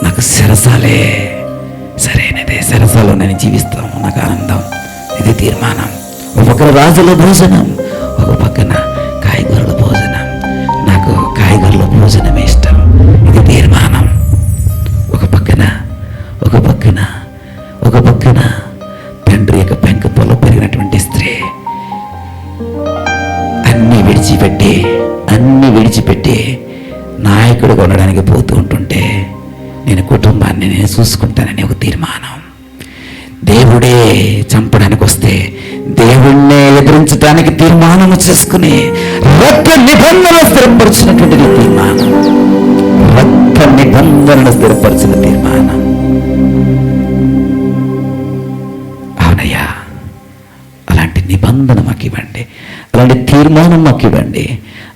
నాకు చెరసాలే సరైనదే, సరసాలో నేను జీవిస్తాం, నాకు ఆనందం. ఇది తీర్మానం. ఒక పక్కన రాజుల భోజనం, ఒక పక్కన కాయగూరల భోజనం. నాకు కాయగూరల భోజనమే ఇష్టం. ఇది తీర్మానం. ఒక పక్కన తండ్రి యొక్క పెంకతోలో పెరిగినటువంటి స్త్రీ అన్నీ విడిచిపెట్టి నాయకుడుగా ఉండడానికి పోతూ ఉంటుంటే నేను కుటుంబాన్ని నేను చూసుకుంటానని ఒక తీర్మానం. దేవుడే చంపడానికి వస్తే దేవుణ్ణే ఎదిరించడానికి తీర్మానం చేసుకుని రక్త నిబంధనలు స్థిరపరిచినటువంటి తీర్మానం, రక్త నిబంధనలు స్థిరపరిచిన తీర్మానం. అవునయ్యా, అలాంటి నిబంధన మాకు ఇవ్వండి, అలాంటి తీర్మానం మాకు ఇవ్వండి,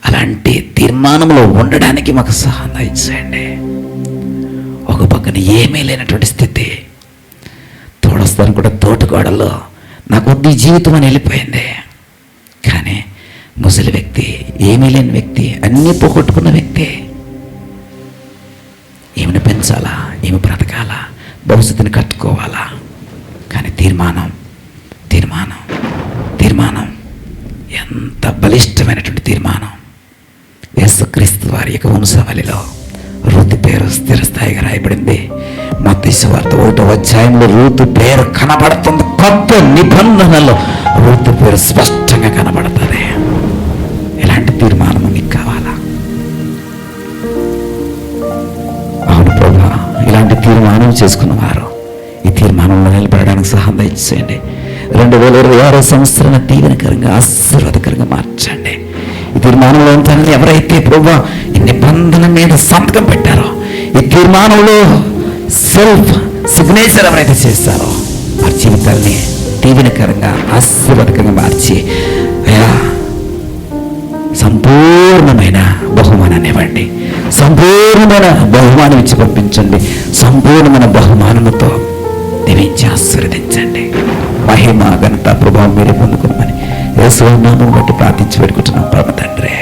అలాంటి తీర్మానంలో ఉండడానికి మాకు సహాయం దయచేయండి. ఒక పక్కన ఏమీ లేనటువంటి స్థితి, తోడొస్తాను కూడా తోటగోడలో నాకు వద్దు ఈ జీవితం అని వెళ్ళిపోయింది. కానీ ముసలి వ్యక్తి, ఏమీ లేని వ్యక్తి, అన్నీ పోగొట్టుకున్న వ్యక్తి, ఈమెను పెంచాలా, ఈమె బ్రతకాలా, భవిష్యత్తుని కట్టుకోవాలా. కానీ తీర్మానం ఎంత బలిష్టమైనటువంటి తీర్మానం. యేసుక్రీస్తు వారి యొక్క వంశావళిలో రూతు పేరు స్థిరస్థాయిగా రాయబడింది. మత్తయి సువార్త 1వ అధ్యాయంలో రూతు పేరు కనబడుతుంది. కొత్త నిబంధనలో రూతు పేరు స్పష్టంగా కనబడుతుంది. ఇలాంటి తీర్మానం మీకు కావాలా? అవును ప్రభువా, ఇలాంటి తీర్మానం చేసుకున్నవారు ఈ తీర్మానంలో నిలబడడానికి సహాయం దయచేయండి. 2026 సంవత్సరాన్ని దీవెనకరంగా ఆశీర్వాదకరంగా మార్చండి. ఈ తీర్మానంలో ఉంటానని ఎవరైతే ప్రభువా ఈ నిబంధన మీద సంతకం పెట్టారో, ఈ తీర్మానంలో సెల్ఫ్ సిగ్నేచర్ ఎవరైతే చేస్తారో వారి జీవితాన్ని దీవెనకరంగా ఆశీర్వాదకరంగా మార్చి అయ్యా సంపూర్ణమైన బహుమానాన్ని ఇవ్వండి. సంపూర్ణమైన బహుమానం ఇచ్చి పంపించండి. సంపూర్ణమైన బహుమానముతో దీవించి ఆశీర్వదించండి. మహిమ ఘనత ప్రభావం మీరే పొందుకోమని యేసు నామమును బట్టి ప్రార్థించి పెట్టుకుంటున్నాం పరమ తండ్రి.